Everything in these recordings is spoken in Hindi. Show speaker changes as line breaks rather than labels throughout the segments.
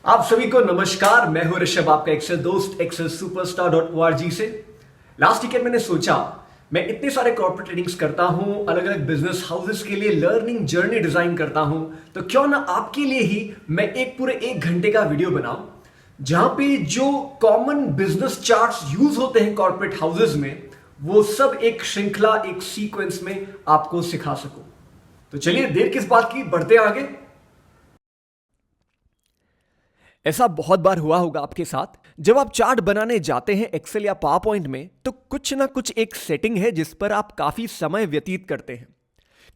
आप सभी को नमस्कार। मैं हूं ऋषभ, आपका एक्सेल दोस्त एक्सेल सुपरस्टार.org से। लास्ट वीकेंड मैंने सोचा मैं इतने सारे कॉर्पोरेट ट्रेनिंग्स करता हूं, अलग अलग बिजनेस हाउसेस के लिए लर्निंग जर्नी डिजाइन करता हूं, तो क्यों ना आपके लिए ही मैं एक पूरे 1 घंटे का वीडियो बनाऊं जहां पे जो कॉमन बिजनेस चार्ट्स यूज होते हैं कॉर्पोरेट हाउसेस में वो सब एक श्रृंखला, एक सीक्वेंस में आपको सिखा सकूं। तो चलिए देर किस बात की, बढ़ते आगे। ऐसा बहुत बार हुआ होगा आपके साथ, जब आप चार्ट बनाने जाते हैं एक्सेल या पावर पॉइंट में, तो कुछ ना कुछ एक सेटिंग है जिस पर आप काफी समय व्यतीत करते हैं।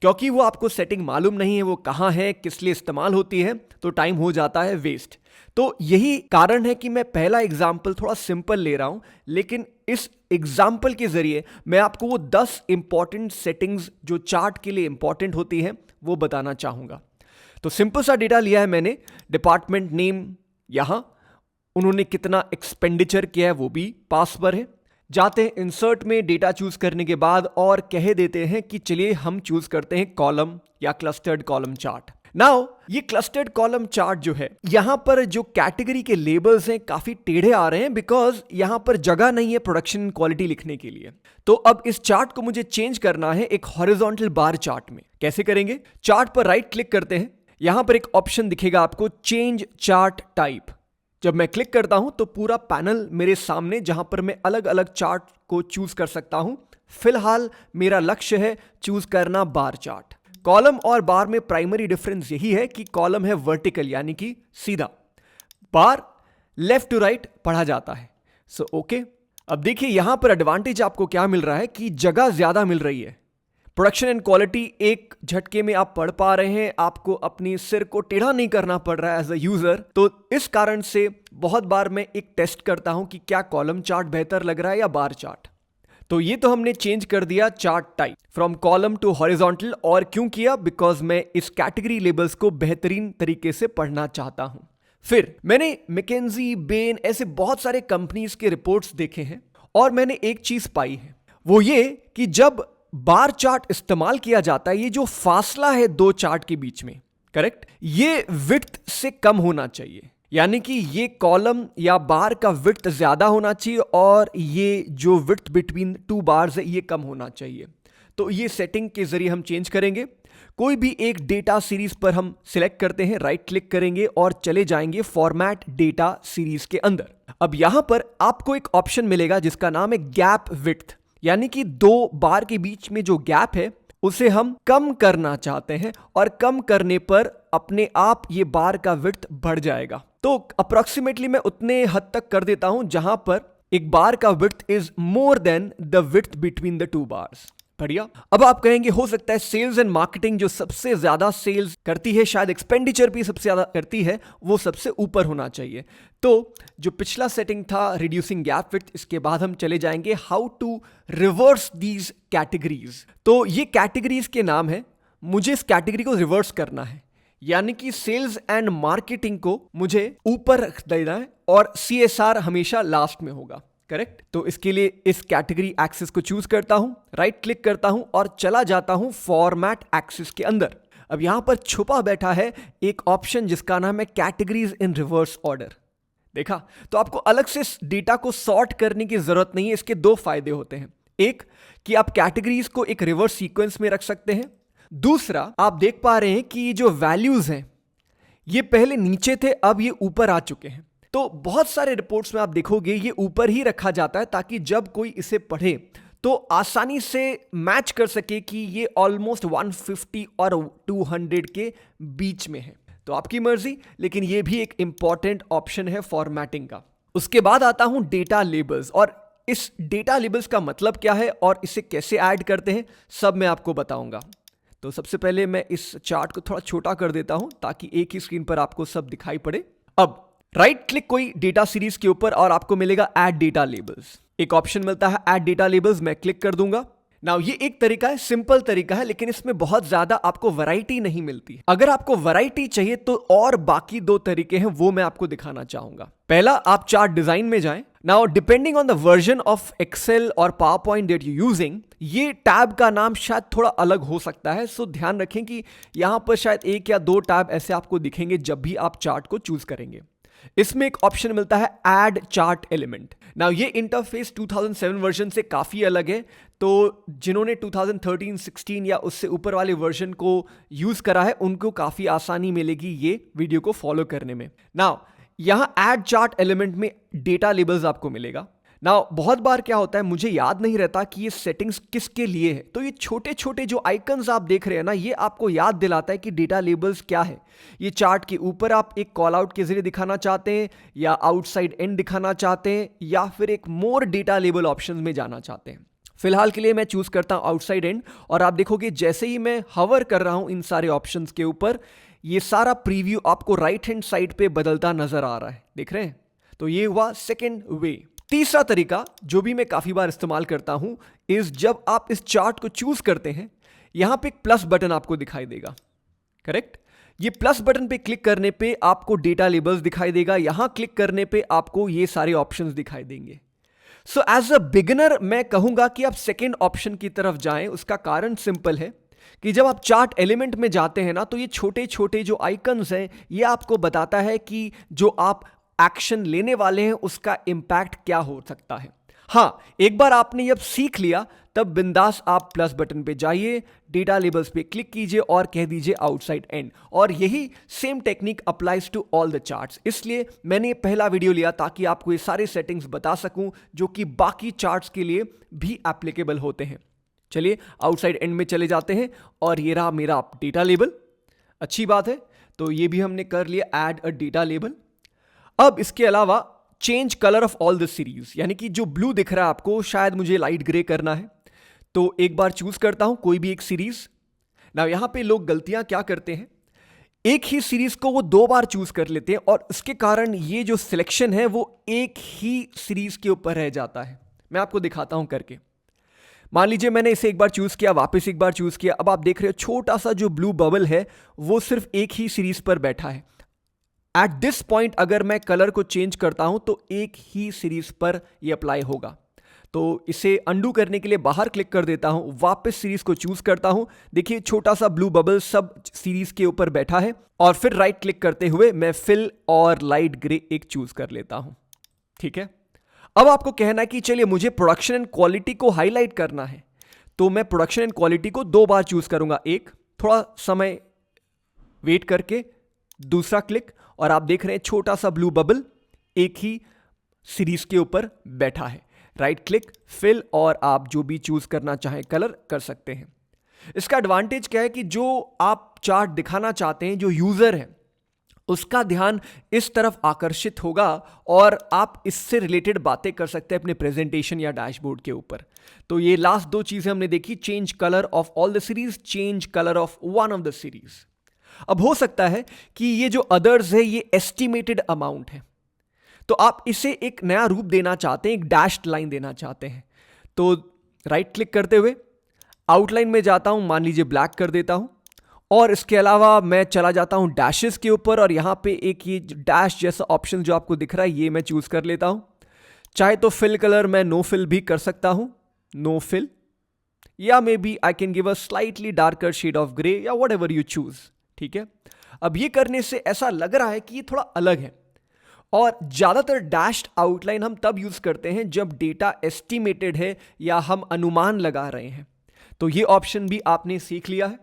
क्योंकि वो आपको सेटिंग मालूम नहीं है वो कहां है, किस लिए इस्तेमाल होती है, तो टाइम हो जाता है वेस्ट। तो यही कारण है कि मैं पहला एग्जाम्पल थोड़ा सिंपल ले रहा हूं, लेकिन इस एग्जाम्पल के जरिए मैं आपको वो 10 इंपॉर्टेंट सेटिंग्स जो चार्ट के लिए इंपॉर्टेंट होती हैं वो बताना चाहूंगा। तो सिंपल सा डेटा लिया है मैंने, डिपार्टमेंट नेम यहां, उन्होंने कितना एक्सपेंडिचर किया है वो भी पास पर है। जाते हैं इंसर्ट में, डेटा चूज करने के बाद और कह देते हैं कि चलिए हम चूज करते हैं कॉलम या क्लस्टर्ड कॉलम चार्ट। नाउ ये क्लस्टर्ड कॉलम चार्ट जो है, यहां पर जो कैटेगरी के लेबल्स हैं काफी टेढ़े आ रहे हैं, बिकॉज यहां पर जगह नहीं है प्रोडक्शन क्वालिटी लिखने के लिए। तो अब इस चार्ट को मुझे चेंज करना है एक हॉरिजॉन्टल बार चार्ट में। कैसे करेंगे? चार्ट पर राइट क्लिक करते हैं, यहां पर एक ऑप्शन दिखेगा आपको, चेंज चार्ट टाइप। जब मैं क्लिक करता हूं तो पूरा पैनल मेरे सामने, जहां पर मैं अलग अलग चार्ट को चूज कर सकता हूं। फिलहाल मेरा लक्ष्य है चूज करना बार चार्ट। कॉलम और बार में प्राइमरी डिफरेंस यही है कि कॉलम है वर्टिकल यानी कि सीधा, बार लेफ्ट टू राइट पढ़ा जाता है। So okay. अब देखिए यहां पर एडवांटेज आपको क्या मिल रहा है कि जगह ज्यादा मिल रही है, प्रोडक्शन एंड क्वालिटी एक झटके में आप पढ़ पा रहे हैं, आपको अपनी सिर को टेढ़ा नहीं करना पड़ रहा है एज अ यूजर। तो इस कारण से बहुत बार मैं एक टेस्ट करता हूं कि क्या कॉलम चार्ट बेहतर लग रहा है या बार चार्ट। तो ये तो हमने चेंज कर दिया chart type from column to horizontal. और क्यों किया? बिकॉज मैं इस कैटेगरी लेबल्स को बेहतरीन तरीके से पढ़ना चाहता हूं। फिर मैंने मैकेंजी, बेन ऐसे बहुत सारे कंपनीज के रिपोर्ट्स देखे हैं और मैंने एक चीज पाई है, वो ये कि जब बार चार्ट इस्तेमाल किया जाता है, ये जो फासला है दो चार्ट के बीच में, करेक्ट, ये विड्थ से कम होना चाहिए। यानी कि ये कॉलम या बार का विड्थ ज्यादा होना चाहिए और ये जो विड्थ बिटवीन टू बार्स है ये कम होना चाहिए। तो ये सेटिंग के जरिए हम चेंज करेंगे। कोई भी एक डेटा सीरीज पर हम सिलेक्ट करते हैं, राइट क्लिक करेंगे और चले जाएंगे फॉर्मेट डेटा सीरीज के अंदर। अब यहां पर आपको एक ऑप्शन मिलेगा जिसका नाम है गैप विड्थ, यानी कि दो बार के बीच में जो गैप है उसे हम कम करना चाहते हैं, और कम करने पर अपने आप ये बार का विड्थ बढ़ जाएगा। तो अप्रोक्सीमेटली मैं उतने हद तक कर देता हूं जहां पर एक बार का width is more than the width between the two bars. बढ़िया। अब आप कहेंगे हो सकता है सेल्स एंड मार्केटिंग जो सबसे ज्यादा सेल्स करती है, शायद एक्सपेंडिचर भी सबसे ज्यादा करती है, वो सबसे ऊपर होना चाहिए। तो जो पिछला सेटिंग था रिड्यूसिंग गैप विड्थ, इसके बाद हम चले जाएंगे how to reverse these categories. तो ये कैटेगरीज के नाम है, मुझे इस कैटेगरी को रिवर्स करना है, यानी कि सेल्स एंड मार्केटिंग को मुझे ऊपर रख देना है और CSR हमेशा लास्ट में होगा, करेक्ट। तो इसके लिए इस कैटेगरी एक्सिस को चूज करता हूं, राइट क्लिक करता हूं और चला जाता हूं फॉर्मेट एक्सिस के अंदर। अब यहां पर छुपा बैठा है एक ऑप्शन जिसका नाम है कैटेगरीज इन रिवर्स ऑर्डर। देखा? तो आपको अलग से डेटा को सॉर्ट करने की जरूरत नहीं है। इसके दो फायदे होते हैं, एक कि आप कैटेगरीज को एक रिवर्स सीक्वेंस में रख सकते हैं, दूसरा आप देख पा रहे हैं कि ये जो वैल्यूज हैं ये पहले नीचे थे, अब ये ऊपर आ चुके हैं। तो बहुत सारे रिपोर्ट्स में आप देखोगे ये ऊपर ही रखा जाता है ताकि जब कोई इसे पढ़े तो आसानी से मैच कर सके कि ये ऑलमोस्ट 150 और 200 के बीच में है। तो आपकी मर्जी, लेकिन ये भी एक इंपॉर्टेंट ऑप्शन है फॉर्मेटिंग का। उसके बाद आता हूं डेटा लेबल्स, और इस डेटा लेबल्स का मतलब क्या है और इसे कैसे ऐड करते हैं सब मैं आपको बताऊंगा। तो सबसे पहले मैं इस चार्ट को थोड़ा छोटा कर देता हूं ताकि एक ही स्क्रीन पर आपको सब दिखाई पड़े। अब राइट क्लिक कोई डेटा सीरीज के ऊपर और आपको मिलेगा ऐड डेटा लेबल्स। एक ऑप्शन मिलता है ऐड डेटा लेबल्स, मैं क्लिक कर दूंगा। नाउ ये एक तरीका है, सिंपल तरीका है, लेकिन इसमें बहुत ज्यादा आपको वैरायटी नहीं मिलती। अगर आपको वैरायटी चाहिए तो और बाकी दो तरीके हैं, वो मैं आपको दिखाना चाहूंगा। पहला, आप चार्ट डिजाइन में जाएं, now depending on the version of Excel और PowerPoint that you using, ये टैब का नाम शायद थोड़ा अलग हो सकता है। सो ध्यान रखें कि यहां पर शायद एक या दो टैब ऐसे आपको दिखेंगे जब भी आप चार्ट को चूज करेंगे। इसमें एक ऑप्शन मिलता है ऐड चार्ट एलिमेंट। नाउ ये इंटरफेस 2007 वर्जन से काफी अलग है, तो जिन्होंने 2013, 16 या उससे ऊपर वाले वर्जन को यूज करा है उनको काफी आसानी मिलेगी ये वीडियो को फॉलो करने में। नाउ यहां ऐड चार्ट एलिमेंट में डेटा लेबल्स आपको मिलेगा। नाउ बहुत बार क्या होता है, मुझे याद नहीं रहता कि ये सेटिंग्स किसके लिए है, तो ये छोटे छोटे जो आइकन्स आप देख रहे हैं ना, ये आपको याद दिलाता है कि डेटा लेबल्स क्या है। ये चार्ट के ऊपर आप एक कॉल आउट के जरिए दिखाना चाहते हैं, या आउटसाइड एंड दिखाना चाहते हैं, या फिर एक मोर डेटा लेबल ऑप्शन में जाना चाहते हैं। फिलहाल के लिए मैं चूज करता हूं आउटसाइड एंड, और आप देखोगे जैसे ही मैं हवर कर रहा हूं इन सारे ऑप्शंस के ऊपर, ये सारा प्रीव्यू आपको राइट हैंड साइड पे बदलता नजर आ रहा है, देख रहे हैं। तो ये हुआ सेकेंड वे। तीसरा तरीका जो भी मैं काफी बार इस्तेमाल करता हूं इस जब आप इस चार्ट को चूज करते हैं, यहां पे एक प्लस बटन आपको दिखाई देगा, करेक्ट। ये प्लस बटन पे क्लिक करने पे आपको डेटा लेबल्स दिखाई देगा, यहां क्लिक करने पे आपको ये सारे ऑप्शंस दिखाई देंगे। सो एज अ बिगिनर मैं कहूंगा कि आप सेकेंड ऑप्शन की तरफ जाएं। उसका कारण सिंपल है कि जब आप चार्ट एलिमेंट में जाते हैं ना, तो ये छोटे छोटे जो आइकन्स हैं ये आपको बताता है कि जो आप एक्शन लेने वाले हैं उसका इंपैक्ट क्या हो सकता है। हां, एक बार आपने जब सीख लिया तब बिंदास आप प्लस बटन पे जाइए, डेटा लेबल्स पे क्लिक कीजिए और कह दीजिए आउटसाइड एंड, और यही same technique applies to all the charts. इसलिए मैंने पहला वीडियो लिया ताकि आपको ये सारे सेटिंग्स बता सकूं जो कि बाकी चार्ट्स के लिए भी एप्लीकेबल होते हैं। चलिए आउटसाइड एंड में चले जाते हैं, और ये रहा मेरा डेटा लेबल। अच्छी बात है, तो ये भी हमने कर लिया ऐड अ डेटा लेबल। अब इसके अलावा change colour of all the series, यानी कि जो ब्लू दिख रहा है आपको, शायद मुझे लाइट ग्रे करना है, तो एक बार चूज करता हूं कोई भी एक सीरीज। ना यहां पे लोग गलतियां क्या करते हैं, एक ही सीरीज को वो दो बार चूज कर लेते हैं, और इसके कारण ये जो सिलेक्शन है वो एक ही सीरीज के ऊपर रह जाता है। मैं आपको दिखाता हूं करके। मान लीजिए मैंने इसे एक बार चूज किया, वापस एक बार चूज किया, अब आप देख रहे हो छोटा सा जो ब्लू बबल है वो सिर्फ एक ही सीरीज पर बैठा है। एट दिस पॉइंट अगर मैं कलर को चेंज करता हूं तो एक ही सीरीज पर यह अप्लाई होगा। तो इसे अंडू करने के लिए बाहर क्लिक कर देता हूं, वापस सीरीज को चूज करता हूं, देखिए छोटा सा ब्लू बबल सब सीरीज के ऊपर बैठा है, और फिर राइट क्लिक करते हुए मैं फिल और लाइट ग्रे एक चूज कर लेता हूं। ठीक है, अब आपको कहना है कि चलिए मुझे प्रोडक्शन एंड क्वालिटी को हाईलाइट करना है, तो मैं प्रोडक्शन एंड क्वालिटी को दो बार चूज करूंगा, एक थोड़ा समय वेट करके, दूसरा क्लिक, और आप देख रहे हैं छोटा सा ब्लू बबल एक ही सीरीज के ऊपर बैठा है। राइट क्लिक, फिल, और आप जो भी चूज करना चाहें कलर कर सकते हैं। इसका एडवांटेज क्या है कि जो आप चार्ट दिखाना चाहते हैं, जो यूजर है उसका ध्यान इस तरफ आकर्षित होगा, और आप इससे रिलेटेड बातें कर सकते हैं अपने प्रेजेंटेशन या डैशबोर्ड के ऊपर। तो ये लास्ट दो चीजें हमने देखी, change colour of all the series, change colour of one of the series. अब हो सकता है कि ये जो अदर्स है ये एस्टिमेटेड अमाउंट है, तो आप इसे एक नया रूप देना चाहते हैं, एक डैश्ड लाइन देना चाहते हैं, तो राइट क्लिक करते हुए आउटलाइन में जाता हूं, मान लीजिए ब्लैक कर देता हूं, और इसके अलावा मैं चला जाता हूं डैशेस के ऊपर, और यहां पे एक ये डैश जैसा ऑप्शन जो आपको दिख रहा है ये मैं चूज कर लेता हूं। चाहे तो फिल कलर मैं नो फिल भी कर सकता हूं, नो फिल, या maybe I can give a slightly darker shade of grey, या वट एवर यू चूज। ठीक है, अब ये करने से ऐसा लग रहा है कि ये थोड़ा अलग है, और ज्यादातर डैश्ड आउटलाइन हम तब यूज करते हैं जब डेटा एस्टिमेटेड है या हम अनुमान लगा रहे हैं, तो ये ऑप्शन भी आपने सीख लिया है।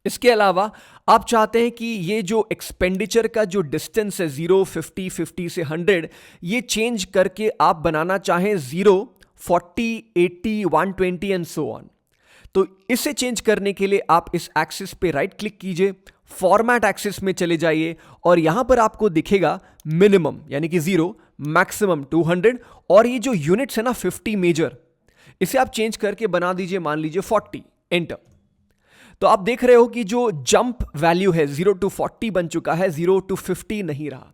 इसके अलावा आप चाहते हैं कि ये जो एक्सपेंडिचर का जो डिस्टेंस है 0, 50, 50 से 100, ये चेंज करके आप बनाना चाहें 0, 40, 80, 120 एंड सो ऑन। तो इसे चेंज करने के लिए आप इस एक्सिस पे राइट क्लिक कीजिए, फॉर्मेट एक्सिस में चले जाइए, और यहां पर आपको दिखेगा मिनिमम यानी कि 0, मैक्सिमम 200, और ये जो यूनिट्स है ना 50 मेजर, इसे आप चेंज करके बना दीजिए मान लीजिए 40, एंटर। तो आप देख रहे हो कि जो जंप वैल्यू है 0 to 40 बन चुका है, 0 to 50 नहीं रहा।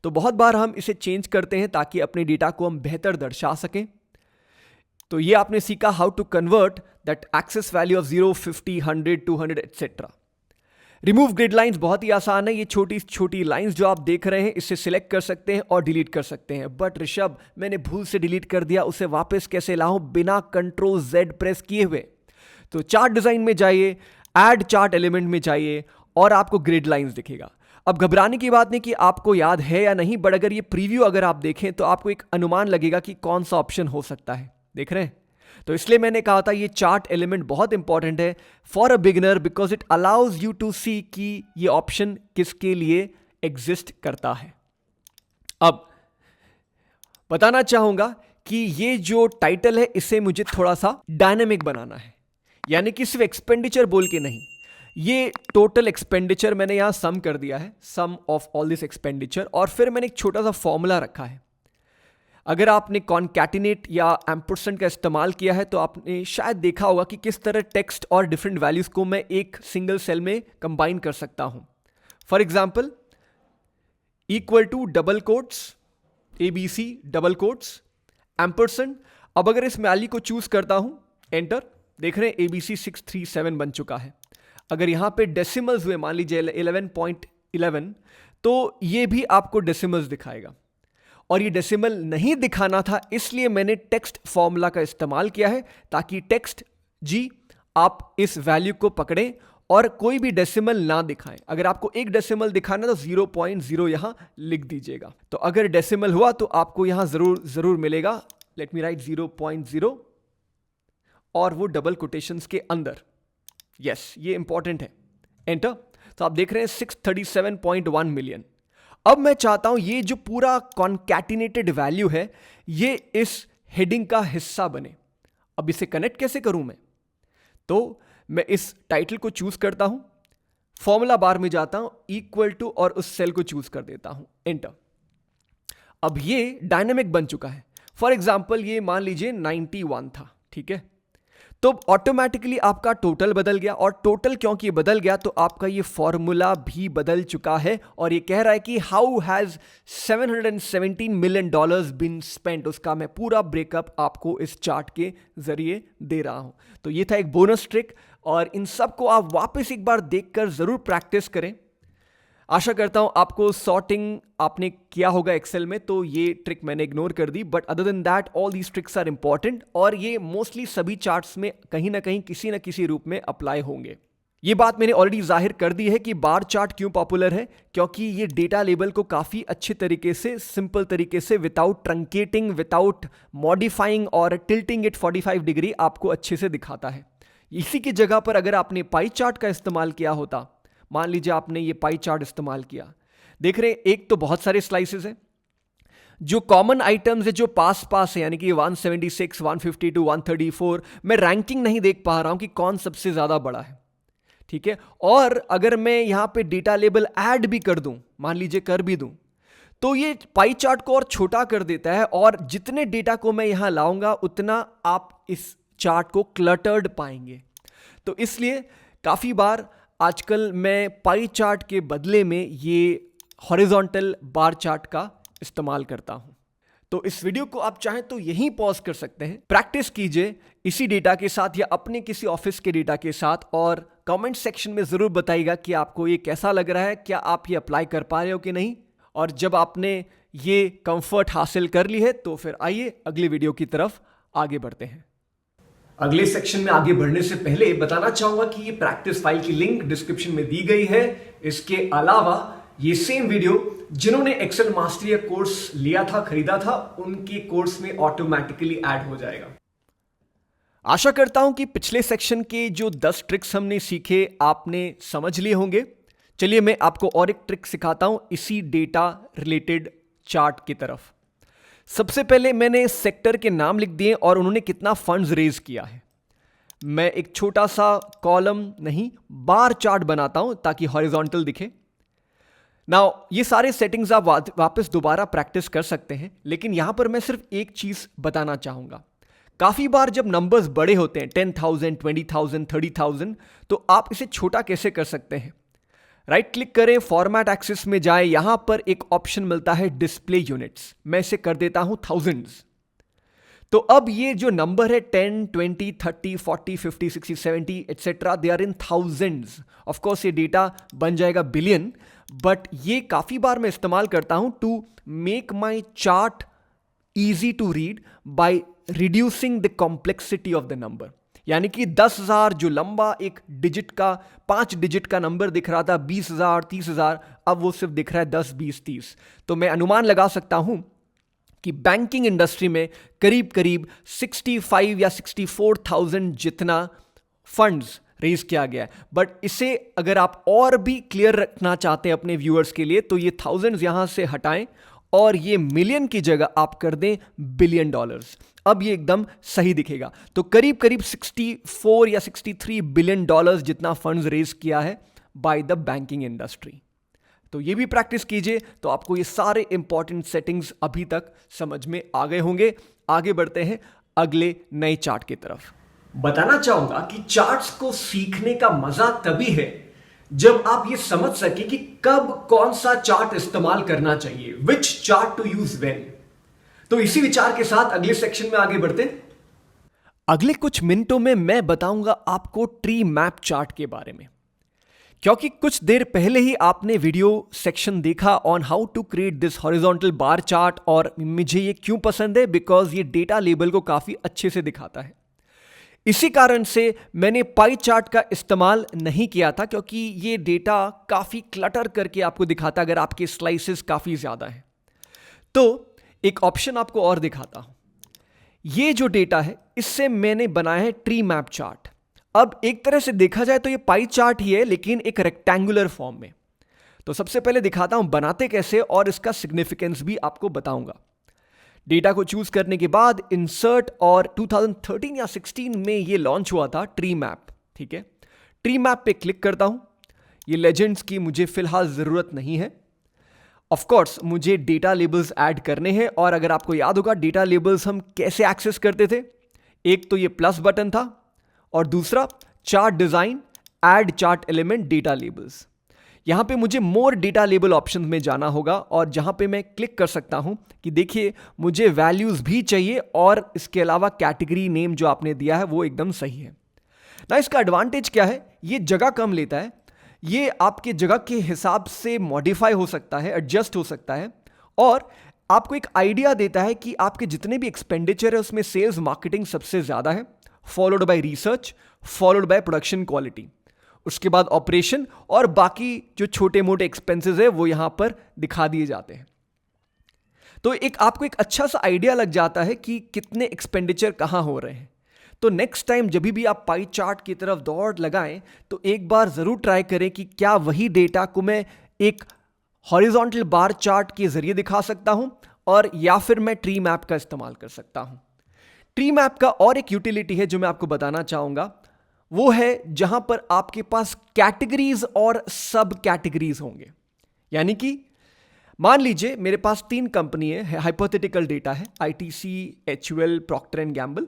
तो बहुत बार हम इसे चेंज करते हैं ताकि अपने डेटा को हम बेहतर दर्शा सकें। तो ये आपने सीखा how to convert that axis value of 0, 50, 100, 200 etcetera. Remove grid lines बहुत ही आसान है। ये छोटी छोटी लाइंस जो आप देख रहे हैं, इससे सिलेक्ट कर सकते हैं और डिलीट कर सकते हैं। बट ऋषभ, मैंने भूल से डिलीट कर दिया, उसे वापस कैसे लाऊं बिना कंट्रोल Z प्रेस किए हुए? तो चार्ट डिजाइन में जाइए, ऐड चार्ट एलिमेंट में जाइए और आपको ग्रिड लाइंस दिखेगा। अब घबराने की बात नहीं कि आपको याद है या नहीं, बट अगर ये प्रीव्यू अगर आप देखें तो आपको एक अनुमान लगेगा कि कौन सा ऑप्शन हो सकता है। देख रहे हैं? तो इसलिए मैंने कहा था ये चार्ट एलिमेंट बहुत इंपॉर्टेंट है for a beginner, because it allows you to see कि ये ऑप्शन किसके लिए एग्जिस्ट करता है। अब बताना चाहूंगा कि ये जो टाइटल है इसे मुझे थोड़ा सा डायनेमिक बनाना है, यानी कि सिर्फ एक्सपेंडिचर बोल के नहीं। ये टोटल एक्सपेंडिचर मैंने यहां सम कर दिया है, सम ऑफ ऑल दिस एक्सपेंडिचर, और फिर मैंने एक छोटा सा फॉर्मूला रखा है। अगर आपने कॉन्कैटिनेट या एम्परसेंड का इस्तेमाल किया है तो आपने शायद देखा होगा कि किस तरह टेक्स्ट और डिफरेंट वैल्यूज को मैं एक सिंगल सेल में कंबाइन कर सकता हूं। For example, equal to double quotes ABC double quotes ampersand. अब अगर इस वैल्यू को चूज करता हूं, एंटर, देख रहे हैं ABC 637 बन चुका है। अगर यहां पे डेसिमल्स हुए, मान लीजिए 11.11, तो ये भी आपको डेसिमल्स दिखाएगा। और ये डेसिमल नहीं दिखाना था, इसलिए मैंने टेक्स्ट फॉर्मूला का इस्तेमाल किया है, ताकि टेक्स्ट जी आप इस वैल्यू को पकड़ें और कोई भी डेसिमल ना दिखाएं। अगर आपको एक डेसिमल दिखाना तो 0.0 यहां लिख दीजिएगा। तो अगर डेसिमल हुआ तो आपको यहां जरूर मिलेगा, लेट मी राइट 0.0 और वो डबल कोटेशंस के अंदर। यस, ये इंपॉर्टेंट है, एंटर। तो आप देख रहे हैं 637.1 मिलियन। अब मैं चाहता हूं ये जो पूरा कॉन्कैटिनेटेड वैल्यू है ये इस हेडिंग का हिस्सा बने। अब इसे कनेक्ट कैसे करूं मैं? तो मैं इस टाइटल को चूज करता हूं, फॉर्मूला बार में जाता हूं, इक्वल टू, और उस सेल को चूज कर देता हूं, एंटर। अब ये डायनेमिक बन चुका है। फॉर एग्जाम्पल, ये मान लीजिए 91 था, ठीक है? तो ऑटोमेटिकली आपका टोटल बदल गया, और टोटल क्योंकि बदल गया तो आपका ये फॉर्मूला भी बदल चुका है। और ये कह रहा है कि how has $717 million been spent. उसका मैं पूरा ब्रेकअप आपको इस चार्ट के जरिए दे रहा हूं। तो ये था एक बोनस ट्रिक, और इन सब को आप वापस एक बार देखकर जरूर प्रैक्टिस करें। आशा करता हूं आपको सॉर्टिंग आपने किया होगा एक्सेल में, तो ये ट्रिक मैंने इग्नोर कर दी। But other than that all these tricks are important, और ये मोस्टली सभी चार्ट्स में कहीं ना कहीं किसी ना किसी रूप में अप्लाई होंगे। ये बात मैंने ऑलरेडी जाहिर कर दी है कि बार चार्ट क्यों पॉपुलर है, क्योंकि ये डेटा लेबल को काफी अच्छे तरीके से, सिंपल तरीके से, विदाउट ट्रंकेटिंग, विदाउट मॉडिफाइंग और टिल्टिंग इट 45 डिग्री आपको अच्छे से दिखाता है। इसी की जगह पर अगर आपने पाई चार्ट का इस्तेमाल किया होता, मान लीजिए आपने ये पाई चार्ट इस्तेमाल किया, देख रहे हैं एक तो बहुत सारे स्लाइसेस हैं, जो कॉमन आइटम्स है जो पास है, यानी कि 176, 152, 134, मैं रैंकिंग नहीं देख पा रहा हूं कि कौन सबसे ज्यादा बड़ा है, ठीक है? और अगर मैं यहां पे डेटा लेबल ऐड भी कर दूं, मान लीजिए कर भी दूं, तो ये पाई चार्ट को और छोटा कर देता है, और जितने डेटा को मैं यहां लाऊंगा उतना आप इस चार्ट को क्लटर्ड पाएंगे। तो इसलिए काफी बार आजकल मैं पाई चार्ट के बदले में ये हॉरिजॉन्टल बार चार्ट का इस्तेमाल करता हूं। तो इस वीडियो को आप चाहें तो यहीं पॉज कर सकते हैं, प्रैक्टिस कीजिए इसी डेटा के साथ या अपने किसी ऑफिस के डेटा के साथ, और कमेंट सेक्शन में जरूर बताइएगा कि आपको ये कैसा लग रहा है, क्या आप ये अप्लाई कर पा रहे हो कि नहीं। और जब आपने ये कंफर्ट हासिल कर ली है तो फिर आइए अगली वीडियो की तरफ आगे बढ़ते हैं। अगले सेक्शन में आगे बढ़ने से पहले बताना चाहूंगा कि ये प्रैक्टिस फाइल की लिंक डिस्क्रिप्शन में दी गई है। इसके अलावा ये सेम वीडियो जिन्होंने एक्सेल मास्टरी कोर्स लिया था, खरीदा था, उनके कोर्स में ऑटोमेटिकली ऐड हो जाएगा। आशा करता हूं कि पिछले सेक्शन के जो 10 ट्रिक्स हमने सीखे आपने समझ लिए होंगे। चलिए मैं आपको और एक ट्रिक सिखाता हूं इसी डेटा रिलेटेड चार्ट की तरफ। सबसे पहले मैंने सेक्टर के नाम लिख दिए और उन्होंने कितना फंड्स रेज किया है। मैं एक छोटा सा कॉलम नहीं, बार चार्ट बनाता हूं ताकि हॉरिजॉन्टल दिखे। नाउ ये सारे सेटिंग्स आप वापस दोबारा प्रैक्टिस कर सकते हैं, लेकिन यहां पर मैं सिर्फ एक चीज बताना चाहूंगा। काफी बार जब नंबर्स बड़े होते हैं 10,000, 20,000, 30,000, तो आप इसे छोटा कैसे कर सकते हैं? राइट क्लिक करें, फॉर्मेट एक्सिस में जाएं, यहां पर एक ऑप्शन मिलता है डिस्प्ले यूनिट्स। मैं इसे कर देता हूं थाउजेंड्स। तो अब ये जो नंबर है 10, 20, 30, 40, 50, 60, 70 etcetera, they are in thousands. Of course ये डेटा बन जाएगा बिलियन, बट ये काफी बार मैं इस्तेमाल करता हूं to make my chart easy to read by reducing the complexity of the number। यानी कि 10,000 जो लंबा एक डिजिट का 5 डिजिट का नंबर दिख रहा था, 20,000, 30,000, अब वो सिर्फ दिख रहा है 10, 20, 30। तो मैं अनुमान लगा सकता हूं कि बैंकिंग इंडस्ट्री में करीब करीब 65 या 64,000 जितना फंड्स रेज किया गया है। बट इसे अगर आप और भी क्लियर रखना चाहते हैं अपने व्यूअर्स के लिए, तो ये थाउजेंड्स यहां से हटाएं और ये मिलियन की जगह आप कर दें बिलियन डॉलर्स। अब ये एकदम सही दिखेगा। तो करीब करीब 64 या 63 बिलियन डॉलर्स जितना फंड्स रेज किया है बाय द बैंकिंग इंडस्ट्री। तो ये भी प्रैक्टिस कीजिए, तो आपको ये सारे इंपॉर्टेंट सेटिंग्स अभी तक समझ में आ गए होंगे। आगे बढ़ते हैं अगले नए चार्ट की तरफ। बताना चाहूंगा कि चार्ट्स को सीखने का मजा तभी है जब आप ये समझ सके कि कब कौन सा चार्ट इस्तेमाल करना चाहिए, विच चार्ट टू यूज व्हेन। तो इसी विचार के साथ अगले सेक्शन में आगे बढ़ते हैं। अगले कुछ मिनटों में मैं बताऊंगा आपको ट्री मैप चार्ट के बारे में, क्योंकि कुछ देर पहले ही आपने वीडियो सेक्शन देखा on how to create this horizontal bar chart, और मुझे ये क्यों पसंद है, बिकॉज ये डेटा लेबल को काफी अच्छे से दिखाता है। इसी कारण से मैंने पाई चार्ट का इस्तेमाल नहीं किया था, क्योंकि ये डेटा काफ़ी क्लटर करके आपको दिखाता अगर आपके स्लाइसेस काफ़ी ज़्यादा हैं। तो एक ऑप्शन आपको और दिखाता हूं। ये जो डेटा है इससे मैंने बनाया है ट्री मैप चार्ट। अब एक तरह से देखा जाए तो ये पाई चार्ट ही है, लेकिन एक रेक्टेंगुलर फॉर्म में। तो सबसे पहले दिखाता हूं बनाते कैसे और इसका सिग्निफिकेंस भी आपको बताऊंगा। डेटा को चूज करने के बाद इंसर्ट, और 2013 या 16 में ये लॉन्च हुआ था ट्री मैप। ठीक है, ट्री मैप पे क्लिक करता हूं। ये लेजेंड्स की मुझे फिलहाल जरूरत नहीं है। ऑफ कोर्स मुझे डेटा लेबल्स ऐड करने हैं, और अगर आपको याद होगा डेटा लेबल्स हम कैसे एक्सेस करते थे, एक तो ये प्लस बटन था और दूसरा chart design, add chart element data labels. यहां पे मुझे मोर डेटा लेबल ऑप्शन में जाना होगा, और जहां पे मैं क्लिक कर सकता हूं कि देखिए मुझे वैल्यूज भी चाहिए, और इसके अलावा कैटेगरी नेम जो आपने दिया है वो एकदम सही है ना। इसका एडवांटेज क्या है, ये जगह कम लेता है, ये आपके जगह के हिसाब से मॉडिफाई हो सकता है, एडजस्ट हो सकता है, और आपको एक आइडिया देता है कि आपके जितने भी एक्सपेंडिचर है उसमें सेल्स मार्केटिंग सबसे ज्यादा है, followed by research, followed by production quality, उसके बाद ऑपरेशन, और बाकी जो छोटे मोटे एक्सपेंसेस है वो यहां पर दिखा दिए जाते हैं। तो आपको एक अच्छा सा आइडिया लग जाता है कि कितने एक्सपेंडिचर कहां हो रहे हैं। तो नेक्स्ट टाइम जब भी आप पाई चार्ट की तरफ दौड़ लगाएं तो एक बार जरूर ट्राई करें कि क्या वही डेटा को मैं एक हॉरिजॉन्टल बार चार्ट के जरिए दिखा सकता हूं, और या फिर मैं ट्री मैप का इस्तेमाल कर सकता हूं। ट्री मैप का और एक यूटिलिटी है जो मैं आपको बताना चाहूंगा, वो है जहां पर आपके पास कैटेगरीज और सब कैटेगरीज होंगे। यानी कि मान लीजिए मेरे पास 3 कंपनी है, हाइपोथेटिकल डेटा है, ITC, HUL, Procter and Gamble.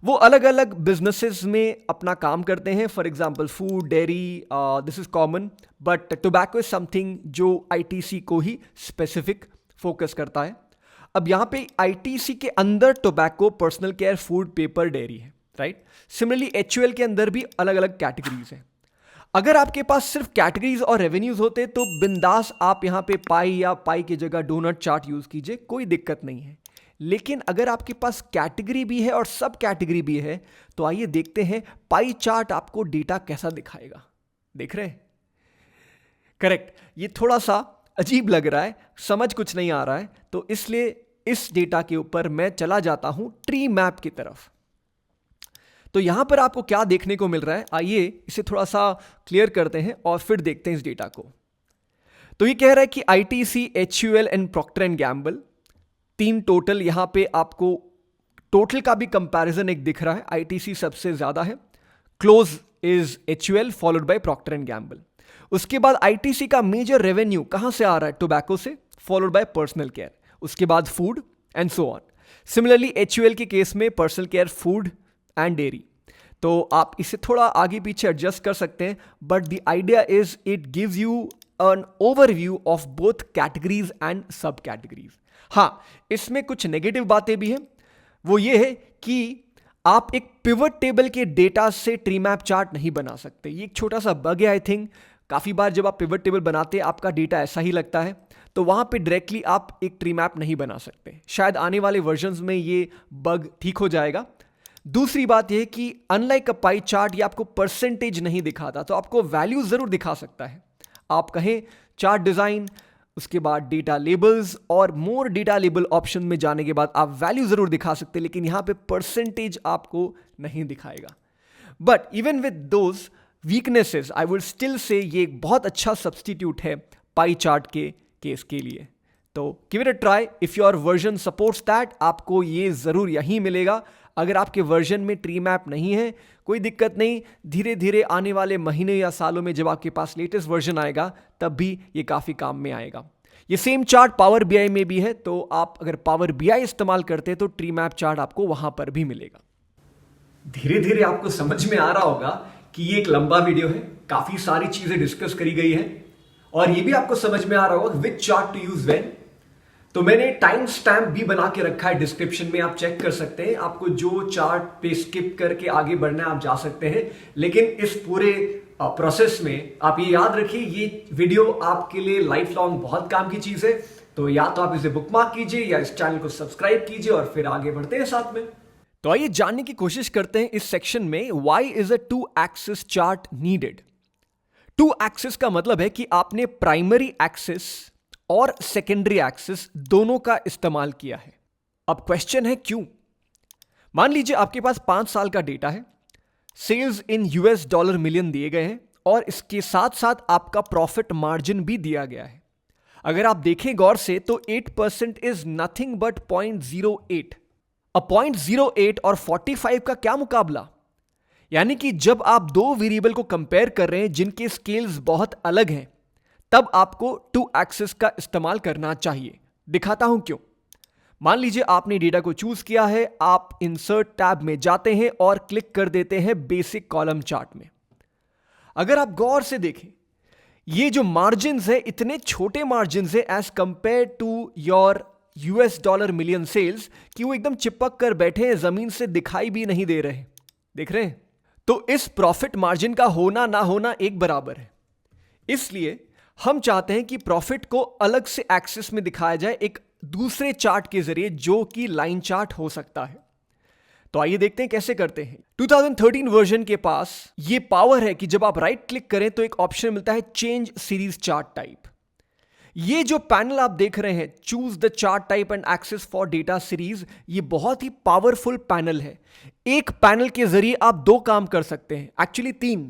वो अलग अलग बिजनेसेस में अपना काम करते हैं। For example food, dairy, this is common, but tobacco is something जो आईटीसी को ही स्पेसिफिक फोकस करता है। अब यहां पे आईटीसी के अंदर tobacco, personal care, food, paper, dairy है, राइट। सिमिलरली एचयूएल के अंदर भी अलग अलग कैटेगरीज हैं। अगर आपके पास सिर्फ कैटेगरीज और रेवेन्यूज होते तो बिंदास आप यहां पे पाई या पाई की जगह डोनट चार्ट यूज कीजिए, कोई दिक्कत नहीं है। लेकिन अगर आपके पास कैटेगरी भी है और सब कैटेगरी भी है, तो आइए देखते हैं पाई चार्ट आपको डेटा कैसा दिखाएगा। देख रहे हैं? करेक्ट, ये थोड़ा सा अजीब लग रहा है, समझ कुछ नहीं आ रहा है, तो इसलिए इस डेटा के ऊपर मैं चला जाता हूं ट्री मैप की तरफ। तो यहां पर आपको क्या देखने को मिल रहा है, आइए इसे थोड़ा सा क्लियर करते हैं और फिर देखते हैं इस डेटा को। तो ये कह रहा है कि ITC, HUL and Procter and Gamble 3 total, यहां पे आपको टोटल का भी कंपैरिजन एक दिख रहा है। आईटीसी सबसे ज्यादा है, close is HUL followed by Procter and Gamble. उसके बाद आईटीसी का मेजर रेवेन्यू कहां से आ रहा है, टोबैको से, फॉलोड बाय पर्सनल केयर, उसके बाद food and so on. Similarly HUL के केस में personal care, food and dairy. तो आप इसे थोड़ा आगे पीछे एडजस्ट कर सकते हैं, but the idea is it gives you an overview of both categories and सब कैटेगरीज। हाँ, इसमें कुछ नेगेटिव बातें भी हैं। वो ये है कि आप एक पिवट टेबल के डेटा से ट्री मैप चार्ट नहीं बना सकते। ये एक छोटा सा बग है आई थिंक। काफ़ी बार जब आप पिवट टेबल बनाते हैं आपका डेटा ऐसा ही लगता है, तो वहाँ पे डायरेक्टली आप एक ट्री मैप नहीं बना सकते। शायद आने वाले वर्जन्स में ये बग ठीक हो जाएगा। दूसरी बात यह कि अनलाइक अ पाई चार्ट ये आपको परसेंटेज नहीं दिखाता, तो आपको वैल्यू ज़रूर दिखा सकता है। आप कहें चार्ट डिज़ाइन, उसके बाद डेटा लेबल्स और मोर डेटा लेबल ऑप्शन में जाने के बाद आप वैल्यू ज़रूर दिखा सकते हैं, लेकिन यहाँ पे परसेंटेज आपको नहीं दिखाएगा। But even with those weaknesses I will still say ये एक बहुत अच्छा सब्सटीट्यूट है पाई चार्ट के केस के लिए। तो give it a try. If your version supports that, आपको ये ज़रूर यहीं मिलेगा। अगर आपके वर्जन में ट्री मैप नहीं है, कोई दिक्कत नहीं, धीरे धीरे आने वाले महीने या सालों में जब आपके पास लेटेस्ट वर्जन आएगा तब भी ये काफ़ी काम में आएगा। ये सेम चार्ट पावर बीआई में भी है, तो आप अगर पावर बीआई इस्तेमाल करते हैं तो ट्री मैप चार्ट आपको वहां पर भी मिलेगा। धीरे धीरे आपको समझ में आ रहा होगा कि ये एक लंबा वीडियो है, काफ़ी सारी चीज़ें डिस्कस करी गई है, और ये भी आपको समझ में आ रहा होगा विच चार्ट टू यूज व्हेन। तो मैंने टाइम स्टैम्प भी बना के रखा है डिस्क्रिप्शन में, आप चेक कर सकते हैं। आपको जो चार्ट पे स्किप करके आगे बढ़ना है आप जा सकते हैं, लेकिन इस पूरे प्रोसेस में आप ये याद रखिए ये वीडियो आपके लिए लाइफ लॉन्ग बहुत काम की चीज है। तो या तो आप इसे बुकमार्क कीजिए या इस चैनल को सब्सक्राइब कीजिए और फिर आगे बढ़ते हैं साथ में। तो आइए जानने की कोशिश करते हैं इस सेक्शन में, why is a 2 axis chart needed. 2 axis का मतलब है कि आपने प्राइमरी एक्सिस और सेकेंडरी एक्सिस दोनों का इस्तेमाल किया है। अब क्वेश्चन है क्यों? मान लीजिए आपके पास 5 साल का डेटा है, sales in US dollar million दिए गए हैं और इसके साथ साथ आपका प्रॉफिट मार्जिन भी दिया गया है। अगर आप देखें गौर से तो 8% इज नथिंग बट 0.08। अब 0.08 और 45 का क्या मुकाबला? यानी कि जब आप दो वेरिएबल को कंपेयर कर रहे हैं जिनके स्केल्स बहुत अलग हैं, तब आपको 2 एक्सिस का इस्तेमाल करना चाहिए। दिखाता हूं क्यों। मान लीजिए आपने डेटा को चूज किया है, आप इंसर्ट टैब में जाते हैं और क्लिक कर देते हैं बेसिक कॉलम चार्ट में। अगर आप गौर से देखें, ये जो मार्जिन्स है इतने छोटे मार्जिन्स है as compare to your US dollar million sales कि वो एकदम चिपक कर बैठे हैं, जमीन से दिखाई भी नहीं दे रहे। देख रहे हैं? तो इस प्रॉफिट मार्जिन का होना ना होना एक बराबर है। इसलिए हम चाहते हैं कि प्रॉफिट को अलग से एक्सिस में दिखाया जाए एक दूसरे चार्ट के जरिए, जो कि लाइन चार्ट हो सकता है। तो आइए देखते हैं कैसे करते हैं। 2013 वर्जन के पास ये पावर है कि जब आप राइट क्लिक करें तो एक ऑप्शन मिलता है चेंज सीरीज चार्ट टाइप। ये जो पैनल आप देख रहे हैं, choose the chart type and axis for data series, ये बहुत ही पावरफुल पैनल है। एक पैनल के जरिए आप 2 काम कर सकते हैं, एक्चुअली 3।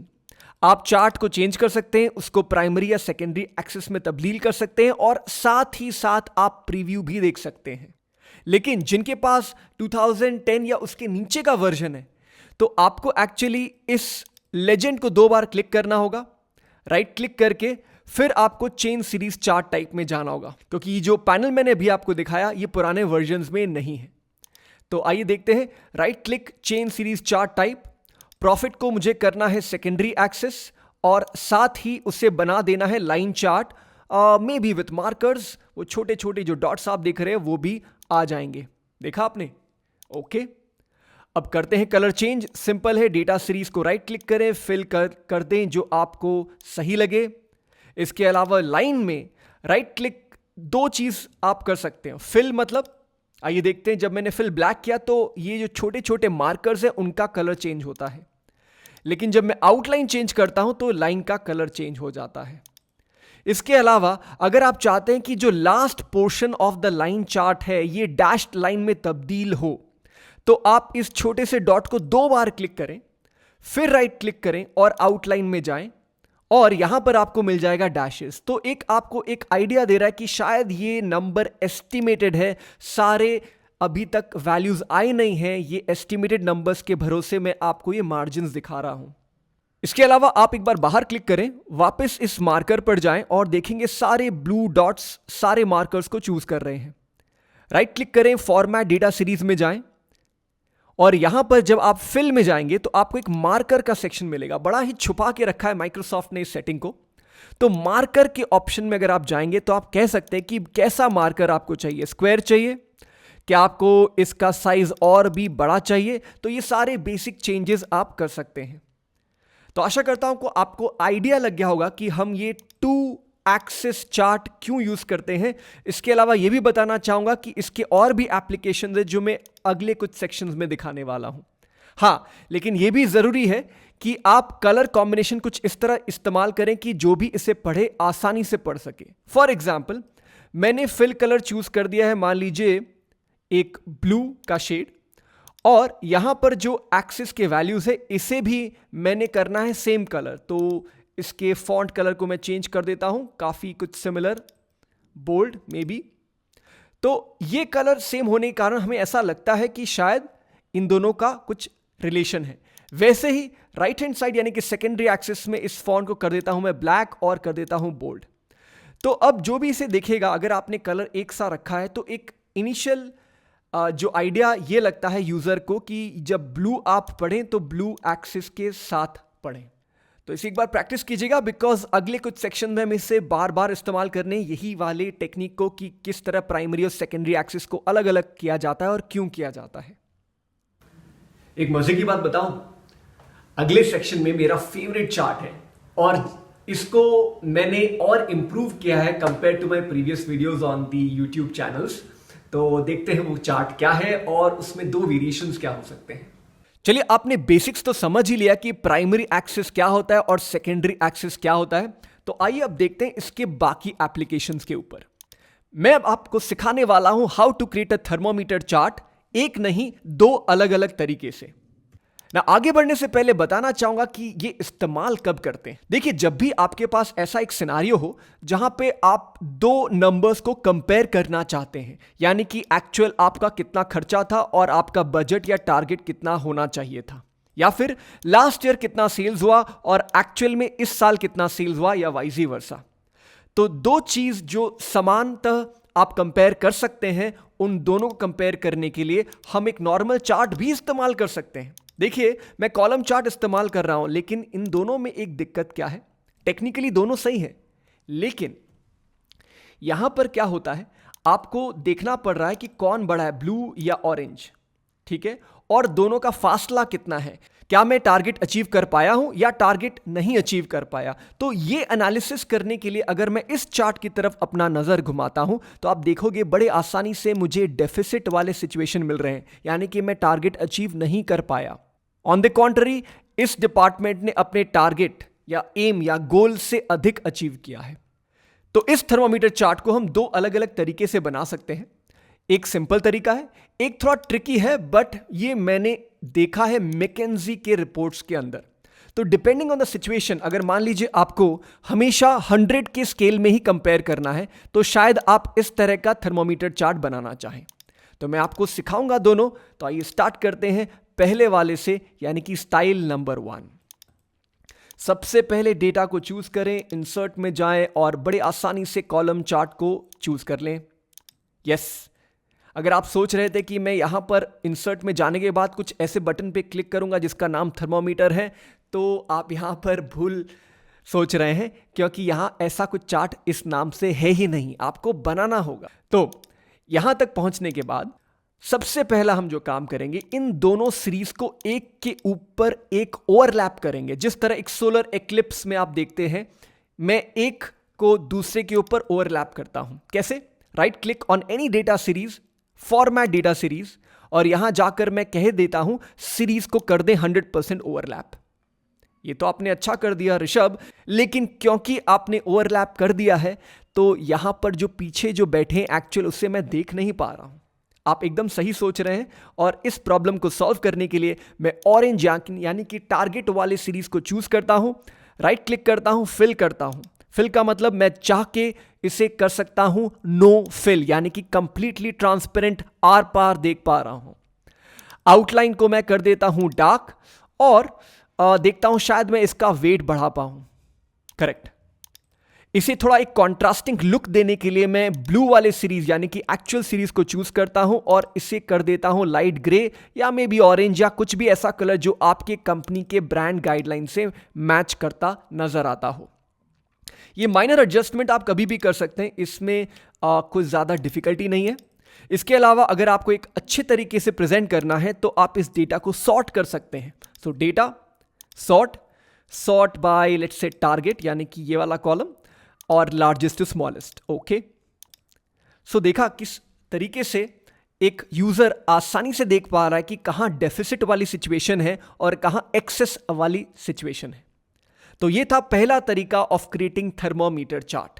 आप चार्ट को चेंज कर सकते हैं, उसको प्राइमरी या सेकेंडरी एक्सेस में तब्दील कर सकते हैं, और साथ ही साथ आप प्रीव्यू भी देख सकते हैं। लेकिन जिनके पास 2010 या उसके नीचे का वर्जन है, तो आपको एक्चुअली इस लेजेंड को 2 बार क्लिक करना होगा, राइट क्लिक करके फिर आपको चेंज सीरीज चार्ट टाइप में जाना होगा, क्योंकि ये जो पैनल मैंने अभी आपको दिखाया ये पुराने वर्जन्स में नहीं है। तो आइए देखते हैं। Right click, change series chart type, profit को मुझे करना है सेकेंडरी एक्सिस और साथ ही उसे बना देना है line chart, may be with markers. वो छोटे छोटे जो डॉट्स आप देख रहे हैं वो भी आ जाएंगे। देखा आपने? ओके। अब करते हैं कलर चेंज। सिंपल है, डेटा सीरीज को राइट क्लिक करें, फिल कर दें जो आपको सही लगे। इसके अलावा लाइन में राइट क्लिक, 2 चीज आप कर सकते हैं। फिल मतलब, आइए देखते हैं, जब मैंने फिल ब्लैक किया तो ये जो छोटे छोटे मार्कर्स हैं उनका कलर चेंज होता है, लेकिन जब मैं आउटलाइन चेंज करता हूं तो लाइन का कलर चेंज हो जाता है। इसके अलावा अगर आप चाहते हैं कि जो last portion of the line chart है ये डैश्ड लाइन में तब्दील हो, तो आप इस छोटे से डॉट को 2 बार क्लिक करें, फिर राइट क्लिक करें और आउटलाइन में जाएं, और यहां पर आपको मिल जाएगा डैशेस। तो एक आपको एक आइडिया दे रहा है कि शायद ये नंबर एस्टिमेटेड है, सारे अभी तक वैल्यूज आई नहीं है, ये एस्टिमेटेड नंबर्स के भरोसे में आपको ये मार्जिन्स दिखा रहा हूं। इसके अलावा आप एक बार बाहर क्लिक करें, वापस इस मार्कर पर जाएं और देखेंगे सारे ब्लू डॉट्स सारे मार्कर्स को चूज कर रहे हैं। राइट क्लिक करें, फॉर्मेट डेटा सीरीज में जाएं, और यहां पर जब आप फिल में जाएंगे तो आपको एक मार्कर का सेक्शन मिलेगा। बड़ा ही छुपा के रखा है माइक्रोसॉफ्ट ने इस सेटिंग को। तो मार्कर के ऑप्शन में अगर आप जाएंगे तो आप कह सकते हैं कि कैसा मार्कर आपको चाहिए। स्क्वायर चाहिए, क्या आपको इसका साइज और भी बड़ा चाहिए, तो ये सारे बेसिक चेंजेस आप कर सकते हैं। तो आशा करता हूं कि आपको आइडिया लग गया होगा कि हम ये 2 एक्सिस चार्ट क्यों यूज करते हैं। इसके अलावा यह भी बताना चाहूंगा कि इसके और भी एप्लीकेशंस है जो मैं अगले कुछ सेक्शंस में दिखाने वाला हूं। हां, लेकिन यह भी जरूरी है कि आप कलर कॉम्बिनेशन कुछ इस तरह इस्तेमाल करें कि जो भी इसे पढ़े आसानी से पढ़ सके। फॉर एग्जाम्पल, मैंने फिल कलर चूज कर दिया है, मान लीजिए एक ब्लू का शेड, और यहां पर जो एक्सिस के वैल्यूज है इसे भी मैंने करना है सेम कलर। तो इसके फॉन्ट कलर को मैं चेंज कर देता हूं, काफी कुछ सिमिलर, बोल्ड मे बी। तो ये कलर सेम होने के कारण हमें ऐसा लगता है कि शायद इन दोनों का कुछ रिलेशन है। वैसे ही राइट हैंड साइड यानी कि सेकेंडरी एक्सिस में इस फॉन्ट को कर देता हूं मैं ब्लैक और कर देता हूं बोल्ड। तो अब जो भी इसे देखेगा, अगर आपने कलर एक सा रखा है तो एक इनिशियल जो आइडिया ये लगता है यूजर को कि जब ब्लू आप पढ़ें तो ब्लू एक्सिस के साथ पढ़ें। तो इसे एक बार प्रैक्टिस कीजिएगा, बिकॉज अगले कुछ सेक्शन में हम इसे बार बार इस्तेमाल करने यही वाले टेक्निक को कि किस तरह प्राइमरी और सेकेंडरी एक्सिस को अलग अलग किया जाता है और क्यों किया जाता है। एक मजे की बात बताऊं, अगले सेक्शन में मेरा फेवरेट चार्ट है और इसको मैंने और इंप्रूव किया है compare to my previous videos on the YouTube channels. तो देखते हैं वो चार्ट क्या है और उसमें 2 वेरिएशंस क्या हो सकते हैं। चलिए, आपने बेसिक्स तो समझ ही लिया कि प्राइमरी एक्सिस क्या होता है और सेकेंडरी एक्सिस क्या होता है। तो आइए अब देखते हैं इसके बाकी एप्लीकेशंस के ऊपर। मैं अब आपको सिखाने वाला हूं how to create a thermometer chart, एक नहीं 2 अलग अलग तरीके से ना। आगे बढ़ने से पहले बताना चाहूंगा कि ये इस्तेमाल कब करते हैं। देखिए, जब भी आपके पास ऐसा एक सिनारियो हो जहां पे आप 2 नंबर्स को कंपेयर करना चाहते हैं, यानी कि एक्चुअल आपका कितना खर्चा था और आपका बजट या टारगेट कितना होना चाहिए था, या फिर लास्ट ईयर कितना सेल्स हुआ और एक्चुअल में इस साल कितना सेल्स हुआ, या वाइस वर्सा। तो 2 चीज जो समानतः आप कंपेयर कर सकते हैं, उन दोनों को कंपेयर करने के लिए हम एक नॉर्मल चार्ट भी इस्तेमाल कर सकते हैं। देखिए, मैं कॉलम चार्ट इस्तेमाल कर रहा हूं, लेकिन इन दोनों में एक दिक्कत क्या है। टेक्निकली दोनों सही है, लेकिन यहां पर क्या होता है, आपको देखना पड़ रहा है कि कौन बड़ा है, ब्लू या ऑरेंज, ठीक है, और दोनों का फासला कितना है। क्या मैं टारगेट अचीव कर पाया हूं या टारगेट नहीं अचीव कर पाया। तो ये एनालिसिस करने के लिए अगर मैं इस चार्ट की तरफ अपना नजर घुमाता हूं तो आप देखोगे बड़े आसानी से मुझे डेफिसिट वाले सिचुएशन मिल रहे हैं, यानी कि मैं टारगेट अचीव नहीं कर पाया। ऑन द कॉन्ट्ररी, इस डिपार्टमेंट ने अपने टारगेट या एम या गोल से अधिक अचीव किया है। तो इस थर्मोमीटर चार्ट को हम 2 अलग अलग तरीके से बना सकते हैं। एक सिंपल तरीका है, एक थोड़ा ट्रिकी है, बट ये मैंने देखा है मैकेंजी के रिपोर्ट्स के अंदर। तो डिपेंडिंग ऑन द सिचुएशन, अगर मान लीजिए आपको हमेशा 100 के स्केल में ही कंपेयर करना है तो शायद आप इस तरह का थर्मोमीटर चार्ट बनाना चाहें। तो मैं आपको सिखाऊंगा दोनों। तो आइए स्टार्ट करते हैं पहले वाले से, यानी कि स्टाइल नंबर 1। सबसे पहले डेटा को चूज करें, इंसर्ट में जाएं और बड़े आसानी से कॉलम चार्ट को चूज कर लें। यस, अगर आप सोच रहे थे कि मैं यहां पर इंसर्ट में जाने के बाद कुछ ऐसे बटन पे क्लिक करूंगा जिसका नाम थर्मोमीटर है, तो आप यहां पर भूल सोच रहे हैं, क्योंकि यहां ऐसा कुछ चार्ट इस नाम से है ही नहीं, आपको बनाना होगा। तो यहां तक पहुंचने के बाद सबसे पहला हम जो काम करेंगे, इन दोनों सीरीज को एक के ऊपर एक ओवरलैप करेंगे। जिस तरह एक सोलर एक्लिप्स में आप देखते हैं, मैं एक को दूसरे के ऊपर ओवरलैप करता हूं। कैसे? Right click on any data series, format data series, और यहां जाकर मैं कह देता हूं सीरीज को कर दें 100% ओवरलैप। ये तो आपने अच्छा कर दिया ऋषभ, लेकिन क्योंकि आपने ओवरलैप कर दिया है तो यहां पर जो पीछे जो बैठे हैं एक्चुअल, उससे मैं देख नहीं पा रहा हूं। आप एकदम सही सोच रहे हैं, और इस प्रॉब्लम को सॉल्व करने के लिए मैं ऑरेंज यानी कि टारगेट वाले सीरीज को चूज करता हूं, राइट क्लिक करता हूं, फिल करता हूं। फिल का मतलब मैं चाह के इसे कर सकता हूं नो फिल, यानी कि कंप्लीटली ट्रांसपेरेंट, आर पार देख पा रहा हूं। आउटलाइन को मैं कर देता हूं डार्क, और देखता हूं शायद मैं इसका वेट बढ़ा पाऊं। करेक्ट। इसे थोड़ा एक कॉन्ट्रास्टिंग लुक देने के लिए मैं ब्लू वाले सीरीज यानी कि एक्चुअल सीरीज को चूज करता हूं और इसे कर देता हूं लाइट ग्रे या मे बी ऑरेंज, या कुछ भी ऐसा कलर जो आपके कंपनी के ब्रांड गाइडलाइन से मैच करता नजर आता हो। ये माइनर एडजस्टमेंट आप कभी भी कर सकते हैं, इसमें कुछ ज्यादा डिफिकल्टी नहीं है। इसके अलावा अगर आपको एक अच्छे तरीके से प्रेजेंट करना है तो आप इस डेटा को सॉर्ट कर सकते हैं. सो data sort by let's say target, यानी कि ये वाला कॉलम, और लार्जेस्ट टू स्मॉलेस्ट. ओके, सो देखा किस तरीके से एक यूजर आसानी से देख पा रहा है कि कहां डेफिसिट वाली सिचुएशन है और कहां एक्सेस वाली सिचुएशन है. तो ये था पहला तरीका of creating thermometer chart.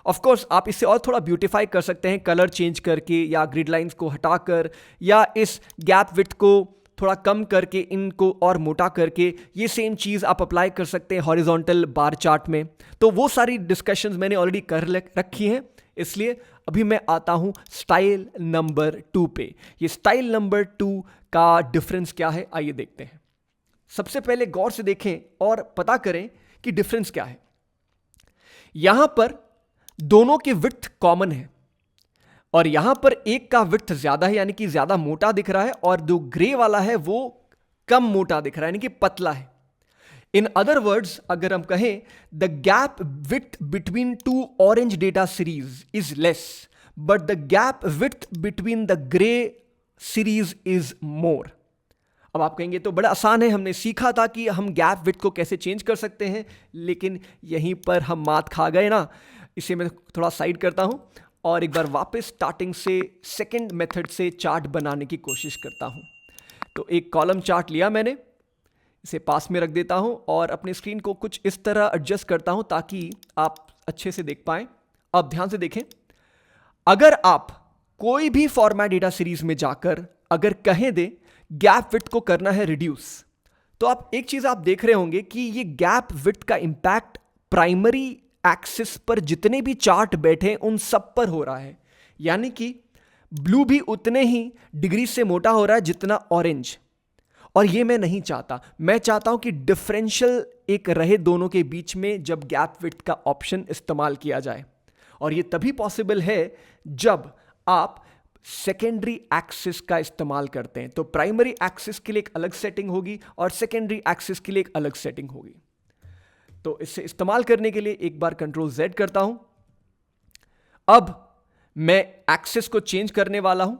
Of course आप इसे और थोड़ा ब्यूटिफाई कर सकते हैं, कलर चेंज करके या ग्रिड लाइंस को हटाकर, या इस गैप विड्थ को थोड़ा कम करके इनको और मोटा करके. ये सेम चीज़ आप अप्लाई कर सकते हैं हॉरिजॉन्टल बार चार्ट में. तो वो सारी डिस्कशंस मैंने ऑलरेडी कर रखी हैं, इसलिए अभी मैं आता हूं स्टाइल नंबर 2 पे. ये स्टाइल नंबर 2 का डिफरेंस क्या है, आइए देखते हैं. सबसे पहले गौर से देखें और पता करें कि डिफरेंस क्या है. यहां पर दोनों की विड्थ कॉमन है और यहां पर एक का विड्थ ज्यादा है, यानी कि ज्यादा मोटा दिख रहा है, और जो ग्रे वाला है वो कम मोटा दिख रहा है, यानी कि पतला है. इन अदर वर्ड्स अगर हम कहें, the gap width between two orange data series is less, but the gap width between the grey series is more. अब आप कहेंगे तो बड़ा आसान है, हमने सीखा था कि हम गैप विड्थ को कैसे चेंज कर सकते हैं, लेकिन यहीं पर हम मात खा गए ना. इसे मैं थोड़ा साइड करता हूं और एक बार वापस स्टार्टिंग से सेकंड मेथड से चार्ट बनाने की कोशिश करता हूं. तो एक कॉलम चार्ट लिया मैंने, इसे पास में रख देता हूं और अपने स्क्रीन को कुछ इस तरह एडजस्ट करता हूं ताकि आप अच्छे से देख पाएं. अब ध्यान से देखें, अगर आप कोई भी फॉर्मेट डेटा सीरीज में जाकर अगर कहें दे गैप विड्थ को करना है रिड्यूस, तो आप एक चीज आप देख रहे होंगे कि ये गैप विड्थ का इंपैक्ट प्राइमरी एक्सिस पर जितने भी चार्ट बैठे उन सब पर हो रहा है. यानी कि ब्लू भी उतने ही डिग्री से मोटा हो रहा है जितना ऑरेंज. और ये मैं नहीं चाहता. मैं चाहता हूं कि डिफरेंशियल एक रहे दोनों के बीच में जब गैप विड्थ का ऑप्शन इस्तेमाल किया जाए. और ये तभी पॉसिबल है जब आप सेकेंडरी एक्सिस का इस्तेमाल करते हैं. तो प्राइमरी एक्सिस के लिए एक अलग सेटिंग होगी और सेकेंडरी एक्सिस के लिए एक अलग सेटिंग होगी. तो इसे इस्तेमाल करने के लिए एक बार कंट्रोल Z करता हूं. अब मैं एक्सिस को चेंज करने वाला हूं.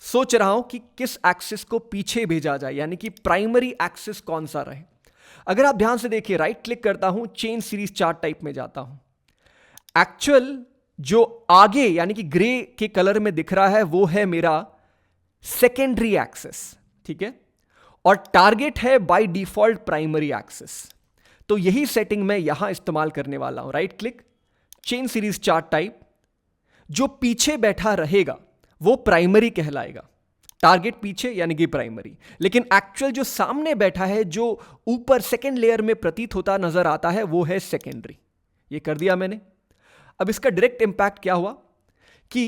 सोच रहा हूं कि किस एक्सिस को पीछे भेजा जाए, यानी कि प्राइमरी एक्सिस कौन सा रहे. अगर आप ध्यान से देखिए, राइट क्लिक करता हूं, चेंज सीरीज चार्ट टाइप में जाता हूं. एक्चुअल जो आगे यानी कि ग्रे के कलर में दिख रहा है वो है मेरा सेकेंडरी एक्सिस. ठीक है, और टारगेट है बाय डिफॉल्ट प्राइमरी एक्सिस. तो यही सेटिंग मैं यहां इस्तेमाल करने वाला हूं. Right click, change series chart type. जो पीछे बैठा रहेगा वो प्राइमरी कहलाएगा. टारगेट पीछे यानी कि प्राइमरी, लेकिन एक्चुअल जो सामने बैठा है, जो ऊपर सेकेंड लेयर में प्रतीत होता नजर आता है, वो है सेकेंडरी. ये कर दिया मैंने. अब इसका डायरेक्ट इंपैक्ट क्या हुआ कि